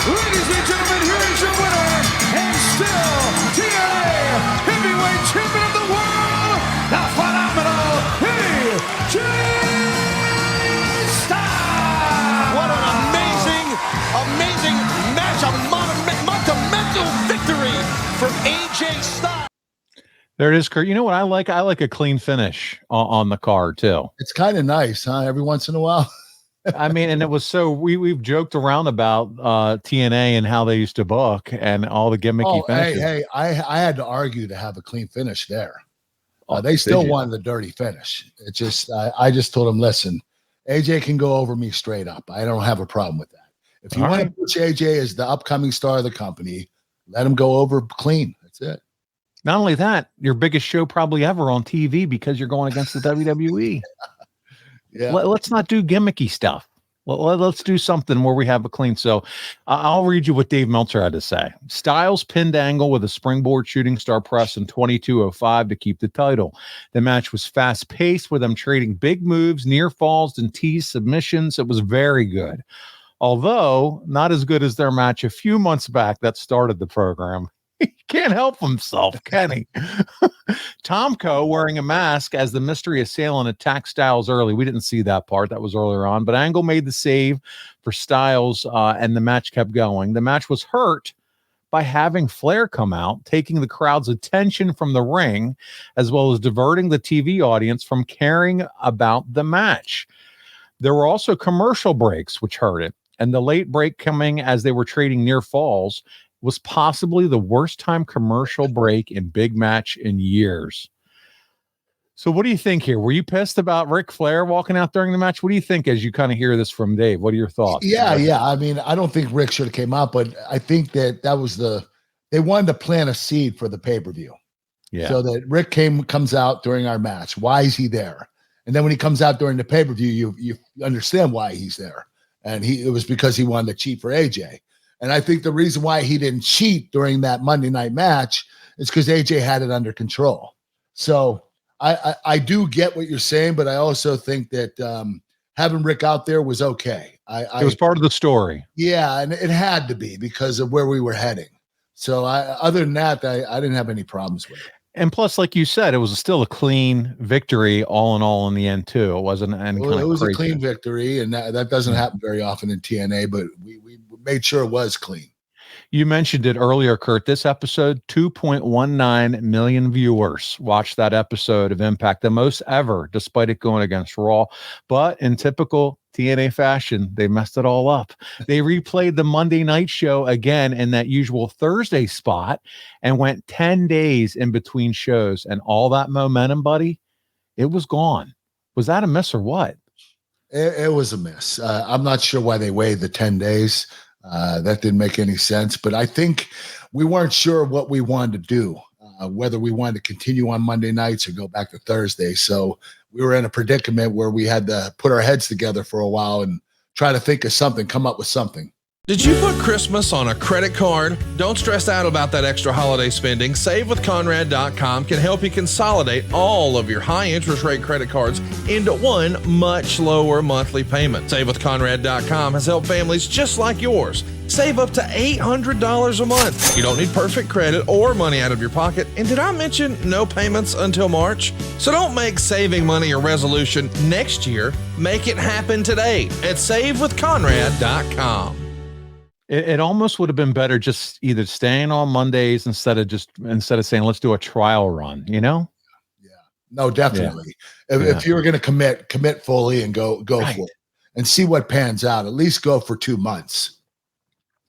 Ladies and gentlemen, here is your winner, and still TNA Heavyweight Champion of the World, the phenomenal AJ Styles. What an amazing match. A monumental victory for AJ Styles. There it is, Kurt. You know what I like? I like a clean finish on the card too. It's kind of nice, huh? Every once in a while. I mean, and it was so we've joked around about TNA and how they used to book and all the gimmicky finishes. Hey, I had to argue to have a clean finish there. They still wanted the dirty finish. It's just I just told them, listen, AJ can go over me straight up. I don't have a problem with that. If you want to push AJ as the upcoming star of the company, let him go over clean. That's it. Not only that, your biggest show probably ever on TV because you're going against the WWE. Yeah. Let's not do gimmicky stuff. Let's do something where we have a clean. So I'll read you what Dave Meltzer had to say. Styles pinned Angle with a springboard shooting star press in 22:05 to keep the title. The match was fast paced with them trading big moves, near falls, and tease submissions. It was very good, although not as good as their match a few months back that started the program. He can't help himself, can he? Tomko wearing a mask as the mystery assailant attacked Styles early. We didn't see that part. That was earlier on. But Angle made the save for Styles, and the match kept going. The match was hurt by having Flair come out, taking the crowd's attention from the ring, as well as diverting the TV audience from caring about the match. There were also commercial breaks, which hurt it. And the late break coming as they were trading near falls was possibly the worst time commercial break in big match in years. So what do you think here? Were you pissed about Ric Flair walking out during the match? What do you think as you kind of hear this from Dave? What are your thoughts? Yeah. I mean, I don't think Rick should have came out, but I think that was they wanted to plant a seed for the pay-per-view. Yeah. So that Rick comes out during our match. Why is he there? And then when he comes out during the pay-per-view, you understand why he's there. And it was because he wanted to cheat for AJ. And I think the reason why he didn't cheat during that Monday night match is because AJ had it under control. So I do get what you're saying, but I also think that having Rick out there was okay. It was part of the story. Yeah, and it had to be because of where we were heading. So other than that, I didn't have any problems with it. And plus, like you said, it was still a clean victory all in all in the end, too. It wasn't it was a clean victory, and that doesn't happen very often in TNA, but we made sure it was clean. You mentioned it earlier, Kurt. This episode, 2.19 million viewers watched that episode of Impact, the most ever, despite it going against Raw. But in typical TNA fashion, they messed it all up. They replayed the Monday night show again in that usual Thursday spot and went 10 days in between shows. And all that momentum, buddy, it was gone. Was that a miss or what? It was a miss. I'm not sure why they waited the 10 days. That didn't make any sense. But I think we weren't sure what we wanted to do, whether we wanted to continue on Monday nights or go back to Thursday. So we were in a predicament where we had to put our heads together for a while and try to think of something, come up with something. Did you put Christmas on a credit card? Don't stress out about that extra holiday spending. SaveWithConrad.com can help you consolidate all of your high interest rate credit cards into one much lower monthly payment. SaveWithConrad.com has helped families just like yours save up to $800 a month. You don't need perfect credit or money out of your pocket. And did I mention no payments until March? So don't make saving money a resolution next year. Make it happen today at SaveWithConrad.com. It almost would have been better just either staying on Mondays instead of saying, let's do a trial run, you know? Yeah, no, definitely. Yeah. If you were going to commit fully and go right for it and see what pans out, at least go for 2 months.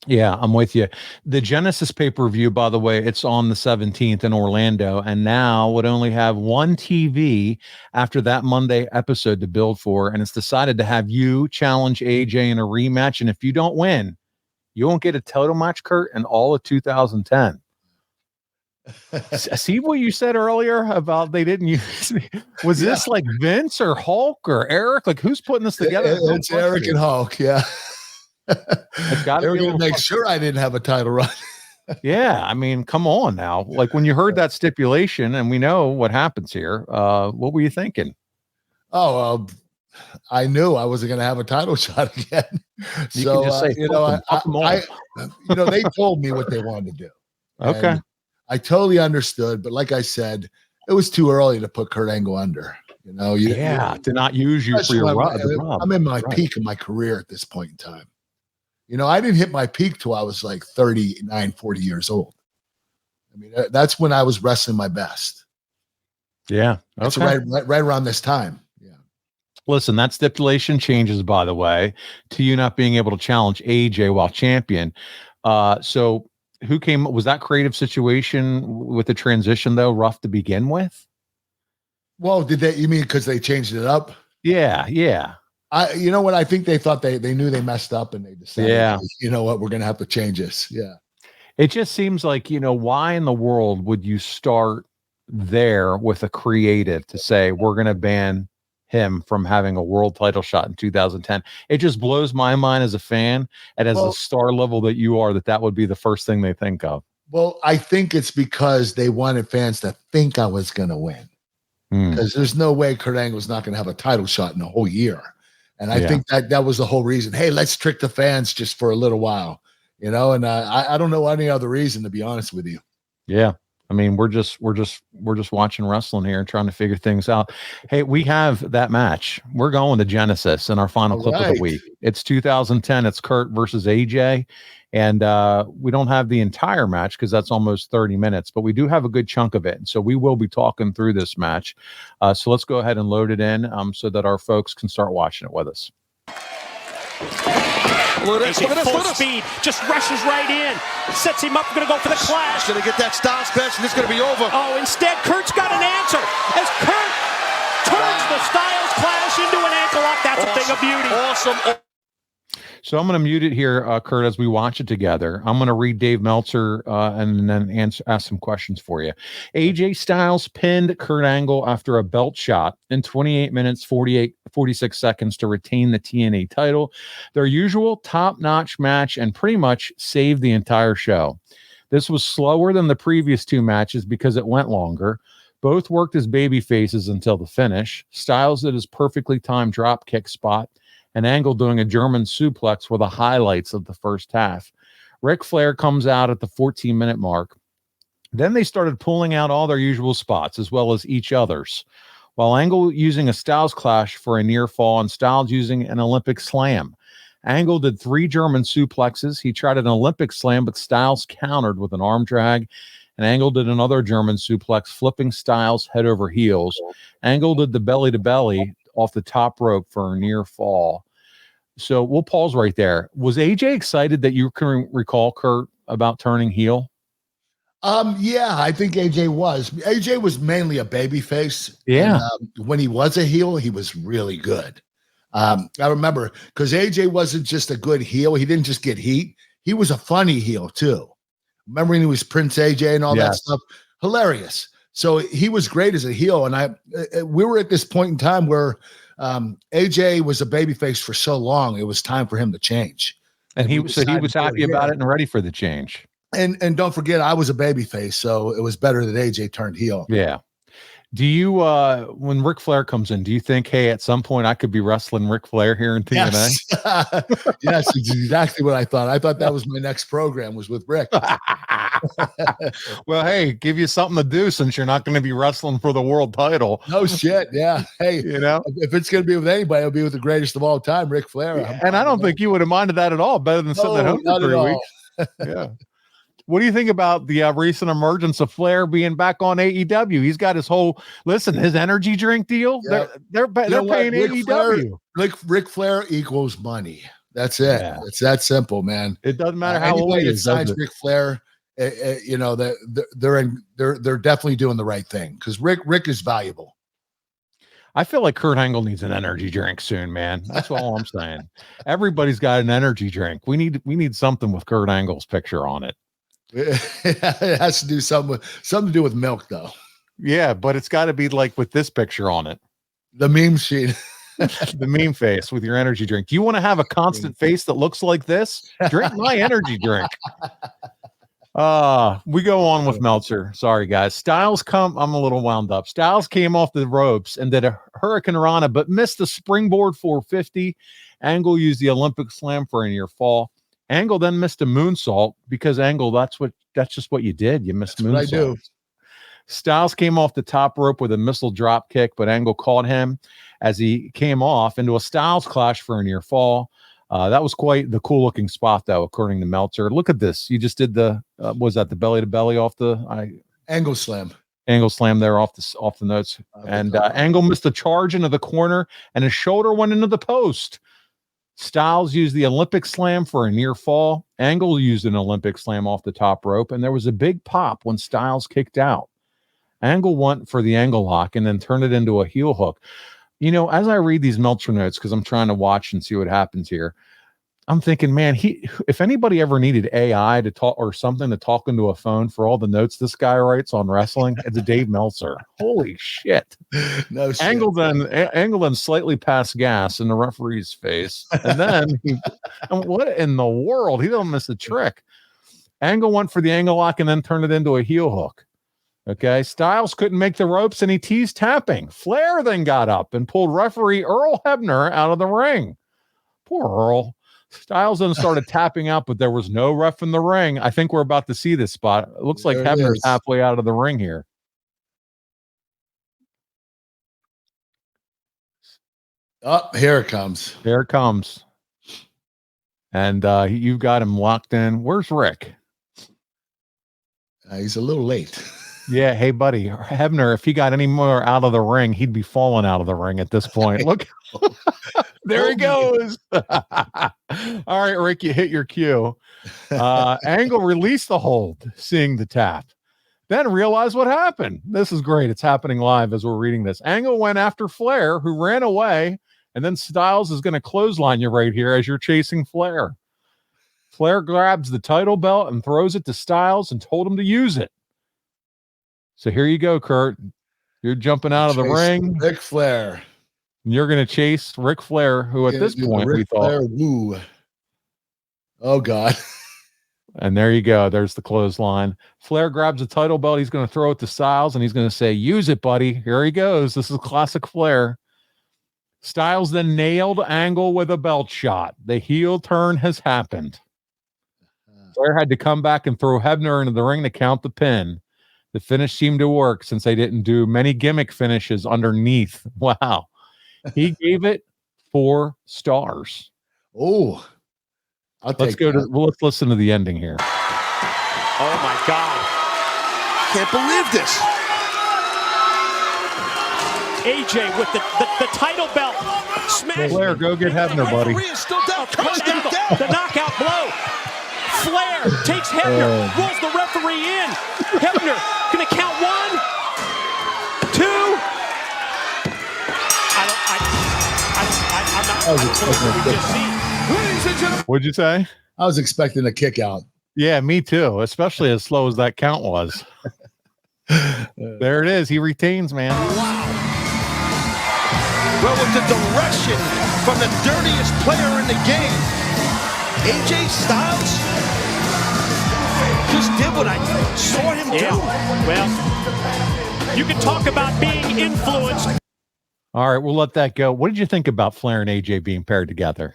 Yeah, I'm with you. The Genesis pay-per-view, by the way, it's on the 17th in Orlando, and now would only have one TV after that Monday episode to build for, and it's decided to have you challenge AJ in a rematch, and if you don't win, you won't get a title match, Kurt, in all of 2010. See what you said earlier about they didn't use me? Was this like Vince or Hulk or Eric? Like, who's putting this together? It's Eric and Hulk, yeah. They were going to make sure I didn't have a title run. Yeah, I mean, come on now. Like when you heard that stipulation, and we know what happens here, what were you thinking? Oh, I knew I wasn't going to have a title shot again. You can just say, they told me what they wanted to do. Okay. And I totally understood, but like I said, it was too early to put Kurt Angle under. To not use you for your rub. I'm in my peak of my career at this point in time. I didn't hit my peak till I was like 39, 40 years old. I mean, that's when I was wrestling my best. Yeah. That's right around this time. Yeah. Listen, that stipulation changes, by the way, to you not being able to challenge AJ while champion. So who was that creative situation with the transition, though, rough to begin with? Well, you mean because they changed it up? Yeah. You know what? I think they thought they knew they messed up and they decided, you know what, we're going to have to change this. Yeah. It just seems like, why in the world would you start there with a creative to say, we're going to ban him from having a world title shot in 2010? It just blows my mind as a fan and as a star level that you are, that would be the first thing they think of. Well, I think it's because they wanted fans to think I was going to win. Because there's no way Kurt Angle's not going to have a title shot in a whole year. And I think that was the whole reason. Hey, let's trick the fans just for a little while, and I don't know any other reason, to be honest with you. Yeah. I mean, we're just watching wrestling here and trying to figure things out. Hey, we have that match. We're going to Genesis in our final clip of the week. It's 2010. It's Kurt versus AJ. And we don't have the entire match because that's almost 30 minutes, but we do have a good chunk of it. And so we will be talking through this match. So let's go ahead and load it in so that our folks can start watching it with us. Look at this, full speed, just rushes right in, sets him up, going to go for the clash. Going to get that Styles clash, and it's going to be over. Oh, instead, Kurt's got an answer. As Kurt turns the Styles clash into an ankle lock, that's a thing of beauty. Awesome. So I'm going to mute it here, Kurt, as we watch it together. I'm going to read Dave Meltzer and then ask some questions for you. AJ Styles pinned Kurt Angle after a belt shot in 28 minutes, 46 seconds to retain the TNA title. Their usual top-notch match and pretty much saved the entire show. This was slower than the previous two matches because it went longer. Both worked as baby faces until the finish. Styles did his perfectly timed drop kick spot, and Angle doing a German suplex were the highlights of the first half. Ric Flair comes out at the 14-minute mark. Then they started pulling out all their usual spots as well as each other's, while Angle using a Styles clash for a near fall and Styles using an Olympic slam. Angle did 3 German suplexes. He tried an Olympic slam, but Styles countered with an arm drag. And Angle did another German suplex, flipping Styles head over heels. Angle did the belly-to-belly off the top rope for a near fall. So we'll pause right there. Was AJ excited that you can recall, Kurt, about turning heel? Yeah, I think AJ was. AJ was mainly a babyface. Yeah. And, when he was a heel, he was really good. I remember because AJ wasn't just a good heel. He didn't just get heat. He was a funny heel too. Remember when he was Prince AJ and all that stuff? Hilarious. So he was great as a heel. And we were at this point in time where AJ was a babyface for so long, it was time for him to change. And he was happy about it and ready for the change. And don't forget, I was a babyface, so it was better that AJ turned heel. Yeah. Do you, when Ric Flair comes in, do you think, hey, at some point I could be wrestling Ric Flair here in TNA? Yes, yes, it's exactly what I thought. I thought that was my next program was with Rick. Well, hey, give you something to do since you're not going to be wrestling for the world title. No shit. Yeah. Hey, you know, if it's going to be with anybody, it'll be with the greatest of all time, Ric Flair. And I don't think you would have minded that at all. Better than sitting at home for 3 weeks. Yeah. What do you think about the recent emergence of Flair being back on AEW? He's got his whole his energy drink deal. Yeah. They're paying AEW. Ric Flair equals money. That's it. Yeah. It's that simple, man. It doesn't matter how old he is. Ric Flair, you know, they're definitely doing the right thing because Rick is valuable. I feel like Kurt Angle needs an energy drink soon, man. That's all I'm saying. Everybody's got an energy drink. We need something with Kurt Angle's picture on it. It has to do something to do with milk, though. Yeah, but it's got to be like with this picture on it. The meme sheet. The meme face with your energy drink. Do you want to have a constant face that looks like this? Drink my energy drink. We go on with Meltzer. Sorry, guys. I'm a little wound up. Styles came off the ropes and did a Hurricane Rana, but missed the springboard 450. Angle used the Olympic Slam for a near fall. Angle then missed a moonsault because Angle, that's just what you did. You missed moonsault. I do. Styles came off the top rope with a missile drop kick, but Angle caught him as he came off into a Styles clash for a near fall. That was quite the cool looking spot, though, according to Meltzer. Look at this. You just did the was that the belly to belly off the angle slam? Angle slam there off the notes. And Angle missed a charge into the corner, and his shoulder went into the post. Styles used the Olympic Slam for a near fall. Angle used an Olympic Slam off the top rope, and there was a big pop when Styles kicked out. Angle went for the angle lock and then turned it into a heel hook. You know, as I read these Meltzer notes, because I'm trying to watch and see what happens here, I'm thinking, man, if anybody ever needed AI to talk or something to talk into a phone for all the notes this guy writes on wrestling, it's Dave Meltzer. Holy shit. No shit. Angle then slightly passed gas in the referee's face. And then what in the world? He don't miss a trick. Angle went for the angle lock and then turned it into a heel hook. Okay, Styles couldn't make the ropes and he teased tapping. Flair then got up and pulled referee Earl Hebner out of the ring. Poor Earl. Styles then started tapping out, but there was no ref in the ring. I think we're about to see this spot. It looks like Hebner's halfway out of the ring here. Oh, here it comes. Here it comes. And you've got him locked in. Where's Rick? He's a little late. Yeah, hey, buddy. Hebner, if he got any more out of the ring, he'd be falling out of the ring at this point. Look. There he goes. All right, Rick, you hit your cue. Angle released the hold, seeing the tap. Then realized what happened. This is great. It's happening live as we're reading this. Angle went after Flair, who ran away, and then Styles is going to clothesline you right here as you're chasing Flair. Flair grabs the title belt and throws it to Styles and told him to use it. So here you go, Kurt. You're jumping out of the ring. Ric Flair. You're going to chase Ric Flair, who at this point we thought. Woo. Oh, God. And there you go. There's the clothesline. Flair grabs the title belt. He's going to throw it to Styles, and he's going to say, use it, buddy. Here he goes. This is classic Flair. Styles then nailed Angle with a belt shot. The heel turn has happened. Flair had to come back and throw Hebner into the ring to count the pin. The finish seemed to work since they didn't do many gimmick finishes underneath. Wow. He gave it 4 stars. Oh, let's listen to the ending here. Oh my God. Can't believe this. AJ with the title belt. Smash. Flair, go get Hebner, buddy. The knockout blow. Flair takes Hebner, rolls the referee in. Hebner gonna count 1, 2. What'd you say? I was expecting a kick out. Yeah, me too, especially as slow as that count was. There it is. He retains, man. Wow. Well, with the direction from the dirtiest player in the game, AJ Styles just did what I saw him do. Well, you can talk about being influenced. All right, we'll let that go. What did you think about Flair and AJ being paired together?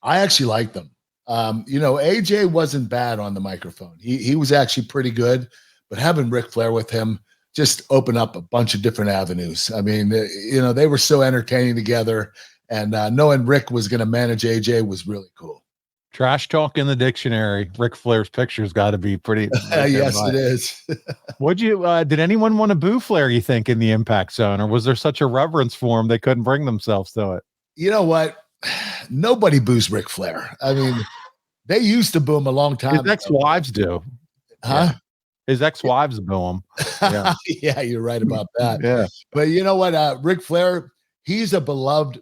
I actually liked them. AJ wasn't bad on the microphone. He was actually pretty good, but having Ric Flair with him just opened up a bunch of different avenues. I mean, they were so entertaining together, and knowing Rick was going to manage AJ was really cool. Trash talk in the dictionary. Ric Flair's picture's got to be pretty. Yes, it is. Did anyone want to boo Flair, you think, in the Impact Zone, or was there such a reverence for him they couldn't bring themselves to it? You know what? Nobody boos Ric Flair. I mean, they used to boo him a long time ago. His ex-wives do. Huh? Yeah. His ex-wives boo him. Yeah. Yeah, you're right about that. Yeah. But you know what? Ric Flair, he's a beloved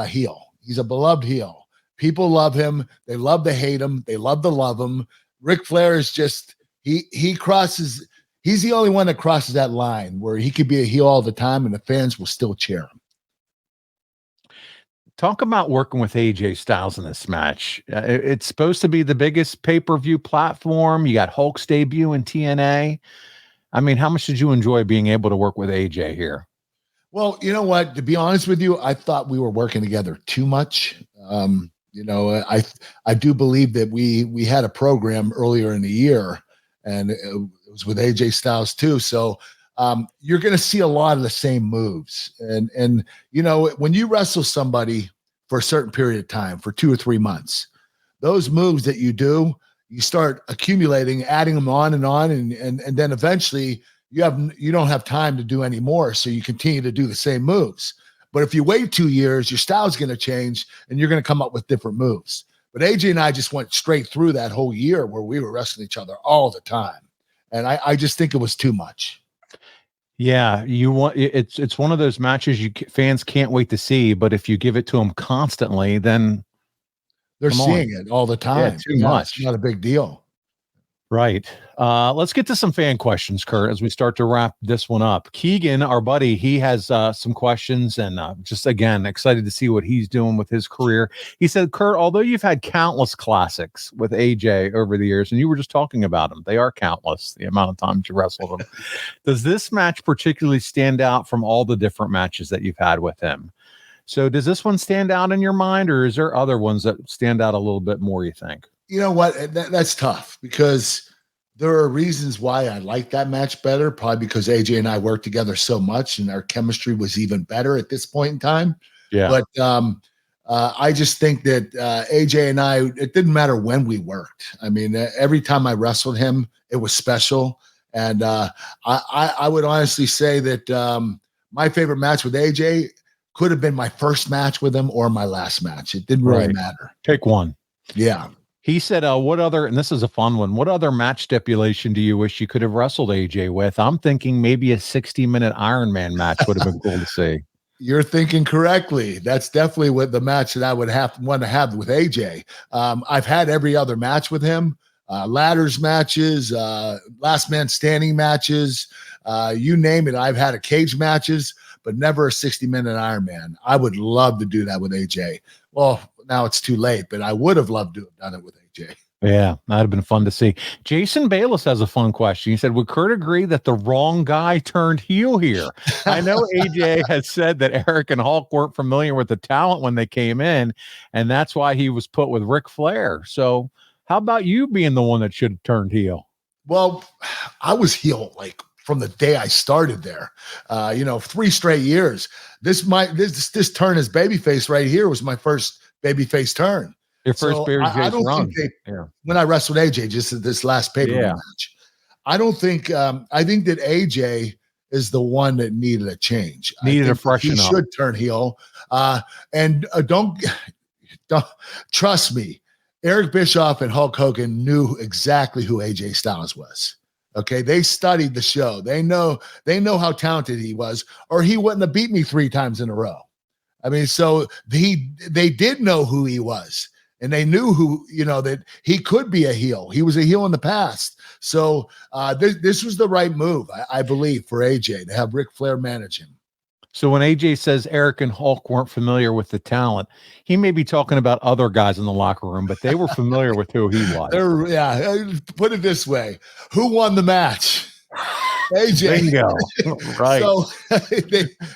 heel. He's a beloved heel. People love him. They love to hate him. They love to love him. Ric Flair is just, he crosses, he's the only one that crosses that line where he could be a heel all the time and the fans will still cheer him. Talk about working with AJ Styles in this match. It's supposed to be the biggest pay-per-view platform. You got Hulk's debut in TNA. I mean, how much did you enjoy being able to work with AJ here? Well, you know what? To be honest with you, I thought we were working together too much. I do believe that we had a program earlier in the year, and it was with AJ Styles too. So you're going to see a lot of the same moves. And when you wrestle somebody for a certain period of time, for 2 or 3 months, those moves that you do, you start accumulating, adding them on, and then eventually you don't have time to do any more. So you continue to do the same moves. But if you wait 2 years, your style's going to change and you're going to come up with different moves. But AJ and I just went straight through that whole year where we were wrestling each other all the time. And I just think it was too much. Yeah, it's one of those matches fans can't wait to see, but if you give it to them constantly, then they're seeing it all the time. Yeah, too much. It's not a big deal. Right. Let's get to some fan questions, Kurt, as we start to wrap this one up. Keegan, our buddy, he has some questions, and just, again, excited to see what he's doing with his career. He said, Kurt, although you've had countless classics with AJ over the years, and you were just talking about them, they are countless, the amount of times you wrestled them. Does this match particularly stand out from all the different matches that you've had with him? So does this one stand out in your mind, or is there other ones that stand out a little bit more, you think? You know what? That's tough because there are reasons why I like that match better, probably because AJ and I worked together so much and our chemistry was even better at this point in time. Yeah. But I just think that AJ and I, it didn't matter when we worked. I mean, every time I wrestled him, it was special. And I would honestly say that my favorite match with AJ could have been my first match with him or my last match. It didn't really matter. Pick one. Yeah. He said, what other, and this is a fun one, what other match stipulation do you wish you could have wrestled AJ with? I'm thinking maybe a 60-minute Iron Man match would have been cool to see. You're thinking correctly. That's definitely what the match that I would want to have with AJ. I've had every other match with him, ladders matches, last man standing matches, you name it. I've had a cage matches, but never a 60-minute Iron Man. I would love to do that with AJ. Well, now it's too late, but I would have loved to have done it with AJ. Yeah, that'd have been fun to see. Jason Bayless has a fun question. He said, would Kurt agree that the wrong guy turned heel here? I know AJ has said that Eric and Hulk weren't familiar with the talent when they came in, and that's why he was put with Ric Flair. So how about you being the one that should have turned heel? Well, I was heel like from the day I started there. 3 straight years. This turn as babyface right here was my first babyface turn. Your first babyface run. When I wrestled AJ just at this last pay-per-view match, I don't think I think that AJ is the one that needed a change. Needed a freshen up. He should turn heel. And don't trust me. Eric Bischoff and Hulk Hogan knew exactly who AJ Styles was. Okay, they studied the show. They know how talented he was, or he wouldn't have beat me 3 times in a row. I mean, so they did know who he was, and they knew that he could be a heel. He was a heel in the past. So this was the right move, I believe, for AJ to have Ric Flair manage him. So when AJ says Eric and Hulk weren't familiar with the talent, he may be talking about other guys in the locker room, but they were familiar with who he was. Put it this way. Who won the match? AJ. Bingo. Right. So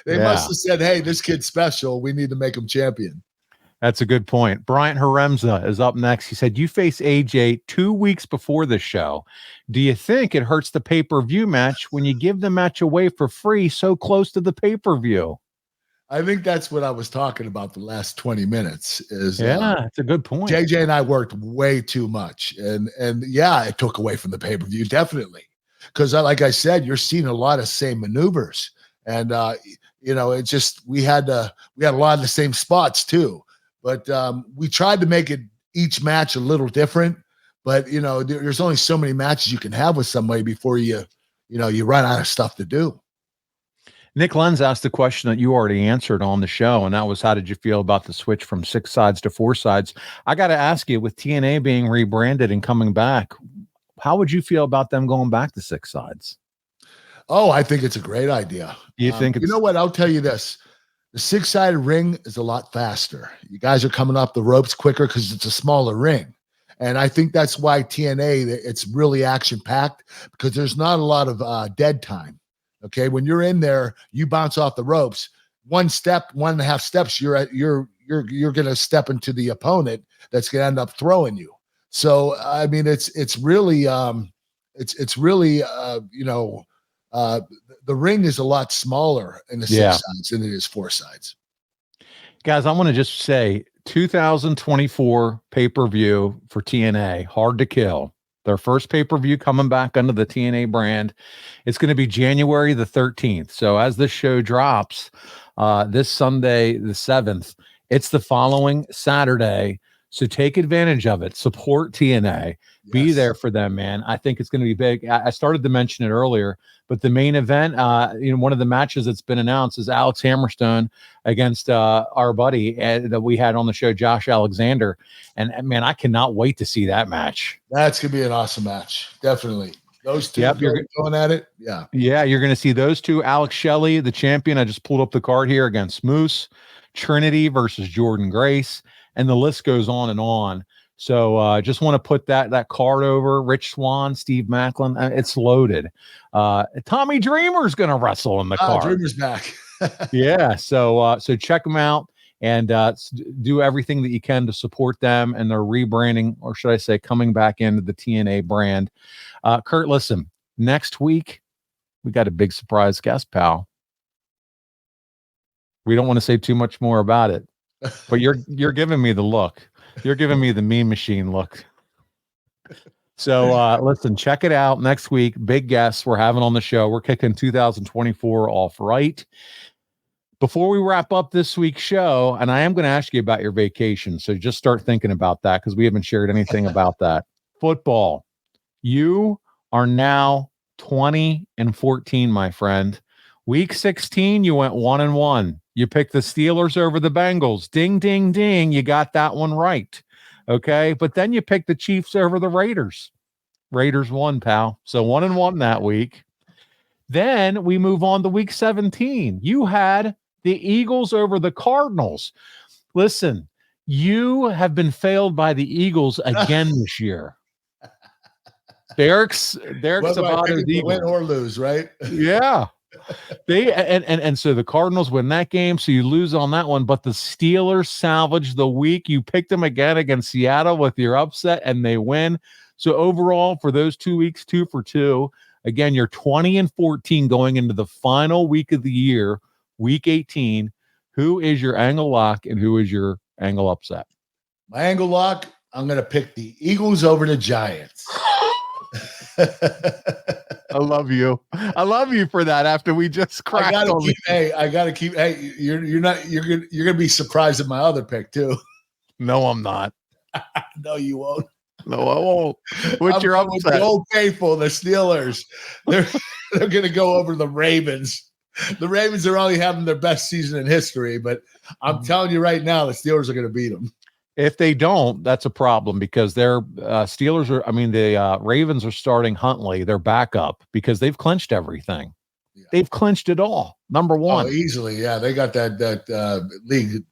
they must have said, hey, this kid's special. We need to make him champion. That's a good point. Bryant Haremza is up next. He said, you face AJ 2 weeks before the show. Do you think it hurts the pay-per-view match when you give the match away for free so close to the pay-per-view? I think that's what I was talking about the last 20 minutes. That's a good point. JJ and I worked way too much. And it took away from the pay-per-view, definitely. Because like I said, you're seeing a lot of same maneuvers. And, it just, we had a lot of the same spots too. But we tried to make it each match a little different. But, there's only so many matches you can have with somebody before you run out of stuff to do. Nick Lenz asked the question that you already answered on the show, and that was, how did you feel about the switch from 6 sides to 4 sides? I got to ask you, with TNA being rebranded and coming back, how would you feel about them going back to 6 sides? Oh, I think it's a great idea. You think you know what? I'll tell you this. The 6-sided ring is a lot faster. You guys are coming off the ropes quicker because it's a smaller ring. And I think that's why TNA, it's really action-packed because there's not a lot of dead time. Okay, when you're in there, you bounce off the ropes. 1.5 steps, you're going to step into the opponent that's going to end up throwing you. So I mean, it's really the ring is a lot smaller in the 6 sides than it is 4 sides. Guys, I want to just say 2024 pay-per-view for TNA, Hard to Kill. Their first pay-per-view coming back under the TNA brand. It's going to be January the 13th. So as this show drops, this Sunday, the 7th, it's the following Saturday. So take advantage of it. Support TNA. Be there for them, man. I think it's going to be big. I started to mention it earlier, but the main event, one of the matches that's been announced is Alex Hammerstone against our buddy that we had on the show, Josh Alexander. And man, I cannot wait to see that match. That's going to be an awesome match. Definitely. Those two going at it. Yeah. Yeah, you're going to see those two. Alex Shelley, the champion. I just pulled up the card here against Moose. Trinity versus Jordan Grace. And the list goes on and on. So just want to put that card over. Rich Swann, Steve Macklin. It's loaded. Tommy Dreamer's going to wrestle in the card. Dreamer's back. Yeah. So check them out and do everything that you can to support them and their rebranding, or should I say, coming back into the TNA brand. Kurt, listen, next week we got a big surprise guest, pal. We don't want to say too much more about it, but you're giving me the look. You're giving me the meme machine look. So listen, check it out next week. Big guests we're having on the show. We're kicking 2024 off right. Before we wrap up this week's show, and I am going to ask you about your vacation, so just start thinking about that because we haven't shared anything about that. Football. You are now 20-14, my friend. Week 16, you went 1-1. You picked the Steelers over the Bengals. Ding, ding, ding. You got that one right. Okay. But then you picked the Chiefs over the Raiders. Raiders won, pal. So 1-1 that week. Then we move on to week 17. You had the Eagles over the Cardinals. Listen, you have been failed by the Eagles again this year. Derek's about his Eagles. Win or lose, right? Yeah. They and so the Cardinals win that game, so you lose on that one. But the Steelers salvage the week. You picked them again against Seattle with your upset, and they win. So overall, for those 2 weeks, 2 for 2. Again, you're 20-14 going into the final week of the year, week 18. Who is your angle lock and who is your angle upset? My angle lock, I'm going to pick the Eagles over the Giants. I love you. I love you for that. After we just cracked on me. I gotta keep. Hey, you're gonna be surprised at my other pick too. No, I'm not. No, you won't. No, I won't. What's your upset? The old faithful, the Steelers. They're gonna go over the Ravens. The Ravens are only having their best season in history, but I'm telling you right now, the Steelers are gonna beat them. If they don't, that's a problem because their Steelers are. I mean, the Ravens are starting Huntley, their backup, because they've clinched everything. Yeah. They've clinched it all. Number one, easily. Yeah, they got that league,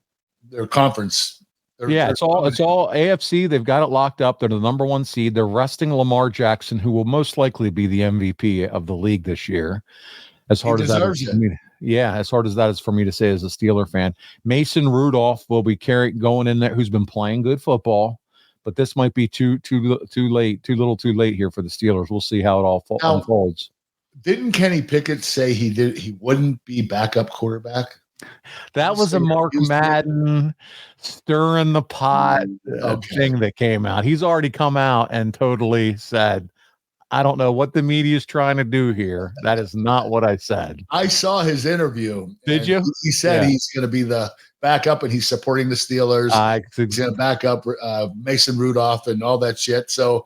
their conference. It's all AFC. They've got it locked up. They're the number 1 seed. They're resting Lamar Jackson, who will most likely be the MVP of the league this year. As hard as that is for me, as hard as that is for me to say as a Steeler fan. Mason Rudolph will be going in there, who's been playing good football, but this might be too late, too late here for the Steelers. We'll see how it all unfolds. Didn't Kenny Pickett say he wouldn't be backup quarterback? That was a Mark Madden stirring the pot thing that came out. He's already come out and totally said, I don't know what the media is trying to do here. That is not what I said. I saw his interview. Did you? He said he's going to be the backup and he's supporting the Steelers. He's going to back up Mason Rudolph and all that shit. So,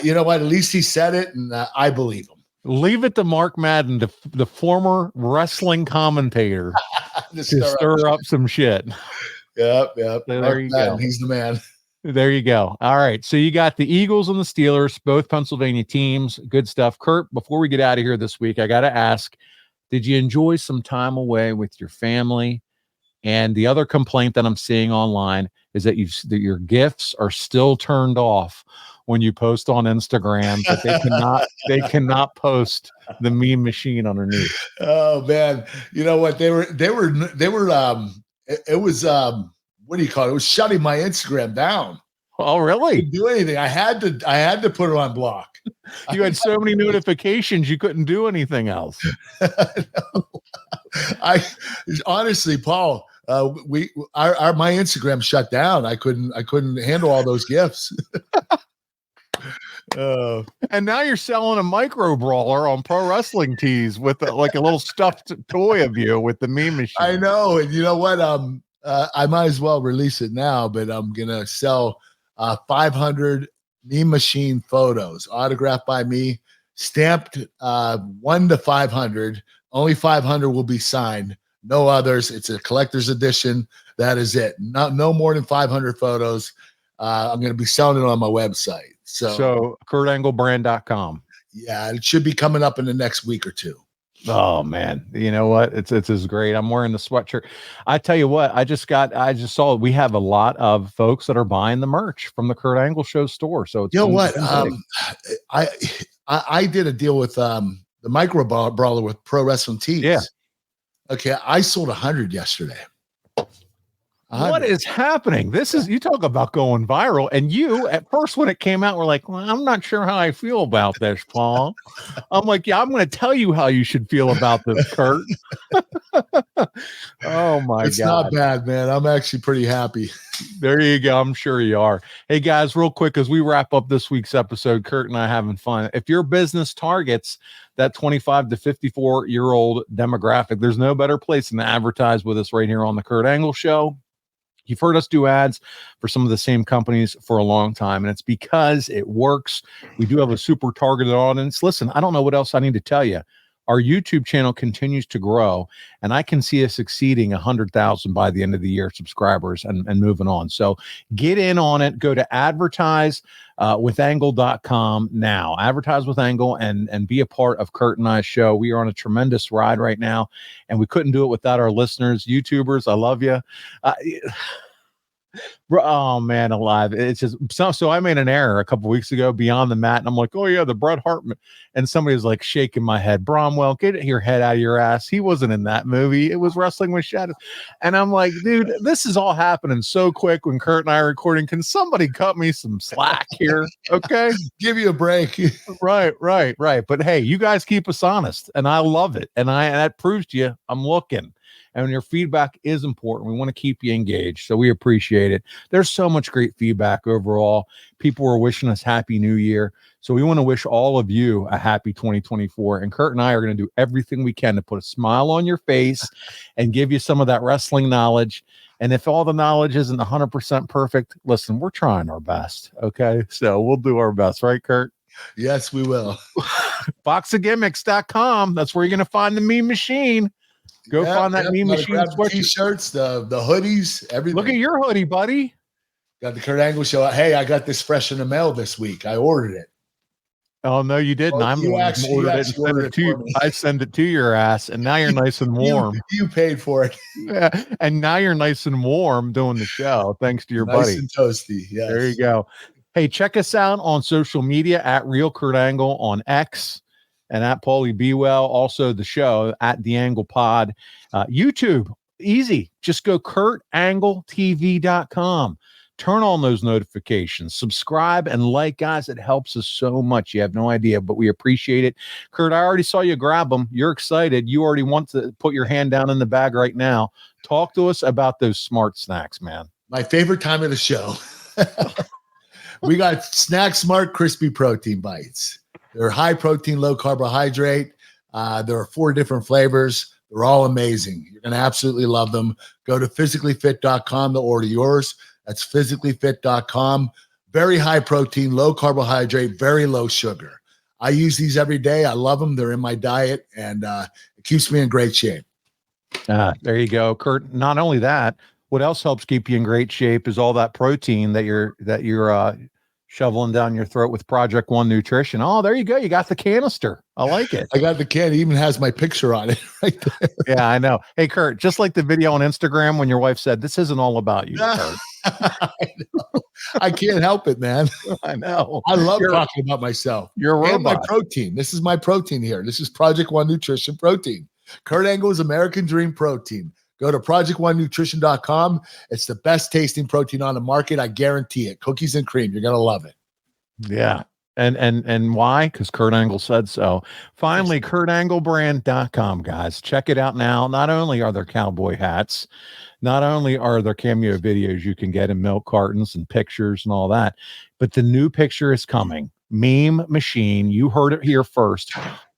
you know what? At least he said it, and I believe him. Leave it to Mark Madden, the former wrestling commentator, to stir up some shit. Yep. So there you go. He's the man. There you go. All right. So you got the Eagles and the Steelers, both Pennsylvania teams. Good stuff. Kurt, before we get out of here this week, I got to ask, did you enjoy some time away with your family? And the other complaint that I'm seeing online is that your GIFs are still turned off when you post on Instagram, but they cannot post the meme machine underneath. Oh man, you know what? It was what do you call it? It was shutting my Instagram down. Oh, I really? couldn't do anything. I had to put it on block. You had so many notifications, you couldn't do anything else. No. I honestly, Paul, my Instagram shut down. I couldn't handle all those gifts. And now you're selling a micro brawler on Pro Wrestling Tees with like a little stuffed toy of you with the meme machine. I know, and you know what? I might as well release it now, but I'm gonna sell 500 meme machine photos autographed by me, stamped 1 to 500. Only 500 will be signed. No others. It's a collector's edition. That is it. No more than 500 photos. I'm going to be selling it on my website. So KurtAngleBrand.com. Yeah, it should be coming up in the next week or two. Oh man, you know what? It's great. I'm wearing the sweatshirt. I tell you what, I just saw we have a lot of folks that are buying the merch from the Kurt Angle Show store. So it's, you know what? I did a deal with the micro brawler with Pro Wrestling Tees. Yeah. Okay, I sold 100 yesterday. 100. What is happening? You talk about going viral. And you, at first, when it came out, were like, well, I'm not sure how I feel about this, Paul. I'm like, yeah, I'm going to tell you how you should feel about this, Kurt. Oh, my God. It's not bad, man. I'm actually pretty happy. There you go. I'm sure you are. Hey, guys, real quick, as we wrap up this week's episode, Kurt and I having fun. If your business targets that 25 to 54-year-old demographic, there's no better place than to advertise with us right here on the Kurt Angle Show. You've heard us do ads for some of the same companies for a long time, and it's because it works. We do have a super targeted audience. Listen, I don't know what else I need to tell you. Our YouTube channel continues to grow, and I can see us exceeding 100,000 by the end of the year, subscribers, and moving on. So get in on it. Go to advertisewithangle.com now. Advertise with Angle and be a part of Kurt and I's show. We are on a tremendous ride right now, and we couldn't do it without our listeners. YouTubers, I love you. Oh man, alive. It's just so I made an error a couple weeks ago Beyond the Mat, and I'm like, oh yeah, the Bret Hartman, and somebody was like shaking my head. Bromwell, get your head out of your ass. He wasn't in that movie. It was Wrestling with Shadows. And I'm like, dude, this is all happening so quick when Kurt and I are recording. Can somebody cut me some slack here? Okay. Give you a break. Right. But hey, you guys keep us honest, and I love it. And that proves to you I'm looking. And your feedback is important. We want to keep you engaged, so we appreciate it. There's so much great feedback overall. People are wishing us Happy New Year. So we want to wish all of you a happy 2024. And Kurt and I are going to do everything we can to put a smile on your face and give you some of that wrestling knowledge. And if all the knowledge isn't 100% perfect, listen, we're trying our best. Okay. So we'll do our best. Right, Kurt? Yes, we will. Boxofgimmicks.com. That's where you're going to find the meme machine. Go find that meme machine. The t-shirts, the hoodies, everything. Look at your hoodie, buddy. Got the Kurt Angle Show. Hey, I got this fresh in the mail this week. I ordered it. Oh no, you didn't. I'm the one who ordered it and send it to you. I send it to your ass, and now you're nice and warm. You paid for it. Yeah, and now you're nice and warm doing the show, thanks to your buddy. Nice and toasty. Yes. There you go. Hey, check us out on social media at Real Kurt Angle on X. And at Paulie Be Well, also the show at The Angle Pod. YouTube, easy. Just go KurtAngleTV.com. Turn on those notifications. Subscribe and like, guys. It helps us so much. You have no idea, but we appreciate it. Kurt, I already saw you grab them. You're excited. You already want to put your hand down in the bag right now. Talk to us about those smart snacks, man. My favorite time of the show. We got Snack Smart Crispy Protein Bites. They're high protein, low carbohydrate. There are 4 different flavors. They're all amazing. You're going to absolutely love them. Go to physicallyfit.com to order yours. That's physicallyfit.com. Very high protein, low carbohydrate, very low sugar. I use these every day. I love them. They're in my diet, and it keeps me in great shape. There you go, Kurt. Not only that, what else helps keep you in great shape is all that protein that you're shoveling down your throat with Project One Nutrition. Oh, there you go. You got the canister. I like it. I got the can. It even has my picture on it right there. Yeah, I know. Hey, Kurt, just like the video on Instagram when your wife said, this isn't all about you, Kurt. I know. I can't help it, man. I know. I love talking about myself. You're a and my robot. protein. This is my protein here. This is Project One Nutrition protein. Kurt Angle's American Dream protein. Go to project1nutrition.com. It's the best tasting protein on the market. I guarantee it. Cookies and cream. You're going to love it. Yeah. And why? Because Kurt Angle said so. Finally, kurtanglebrand.com, guys. Check it out now. Not only are there cowboy hats, not only are there cameo videos you can get in milk cartons and pictures and all that, but the new picture is coming. Meme Machine. You heard it here first.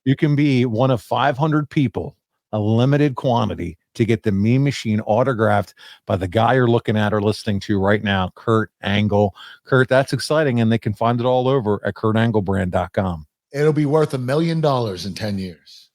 You can be one of 500 people, a limited quantity, to get the Meme Machine autographed by the guy you're looking at or listening to right now, Kurt Angle. Kurt, that's exciting, and they can find it all over at kurtanglebrand.com. It'll be worth $1 million in 10 years.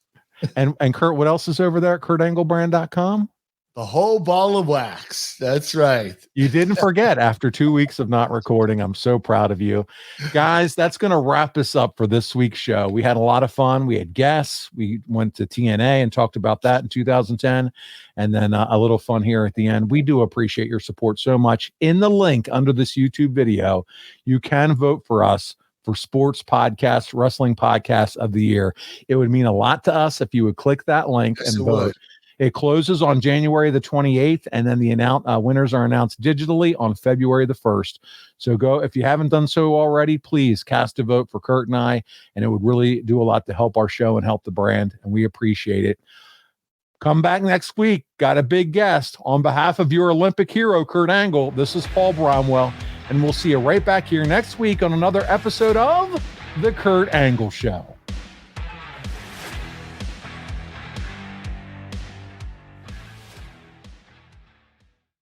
And Kurt, what else is over there at kurtanglebrand.com? The whole ball of wax. That's right. You didn't forget after 2 weeks of not recording. I'm so proud of you. Guys, that's going to wrap us up for this week's show. We had a lot of fun. We had guests. We went to TNA and talked about that in 2010. And then a little fun here at the end. We do appreciate your support so much. In the link under this YouTube video, you can vote for us for Sports Podcast, Wrestling Podcast of the Year. It would mean a lot to us if you would click that link and vote. It closes on January the 28th, and then the winners are announced digitally on February the 1st. So go, if you haven't done so already, please cast a vote for Kurt and I, and it would really do a lot to help our show and help the brand, and we appreciate it. Come back next week. Got a big guest. On behalf of your Olympic hero, Kurt Angle, this is Paul Bromwell, and we'll see you right back here next week on another episode of The Kurt Angle Show.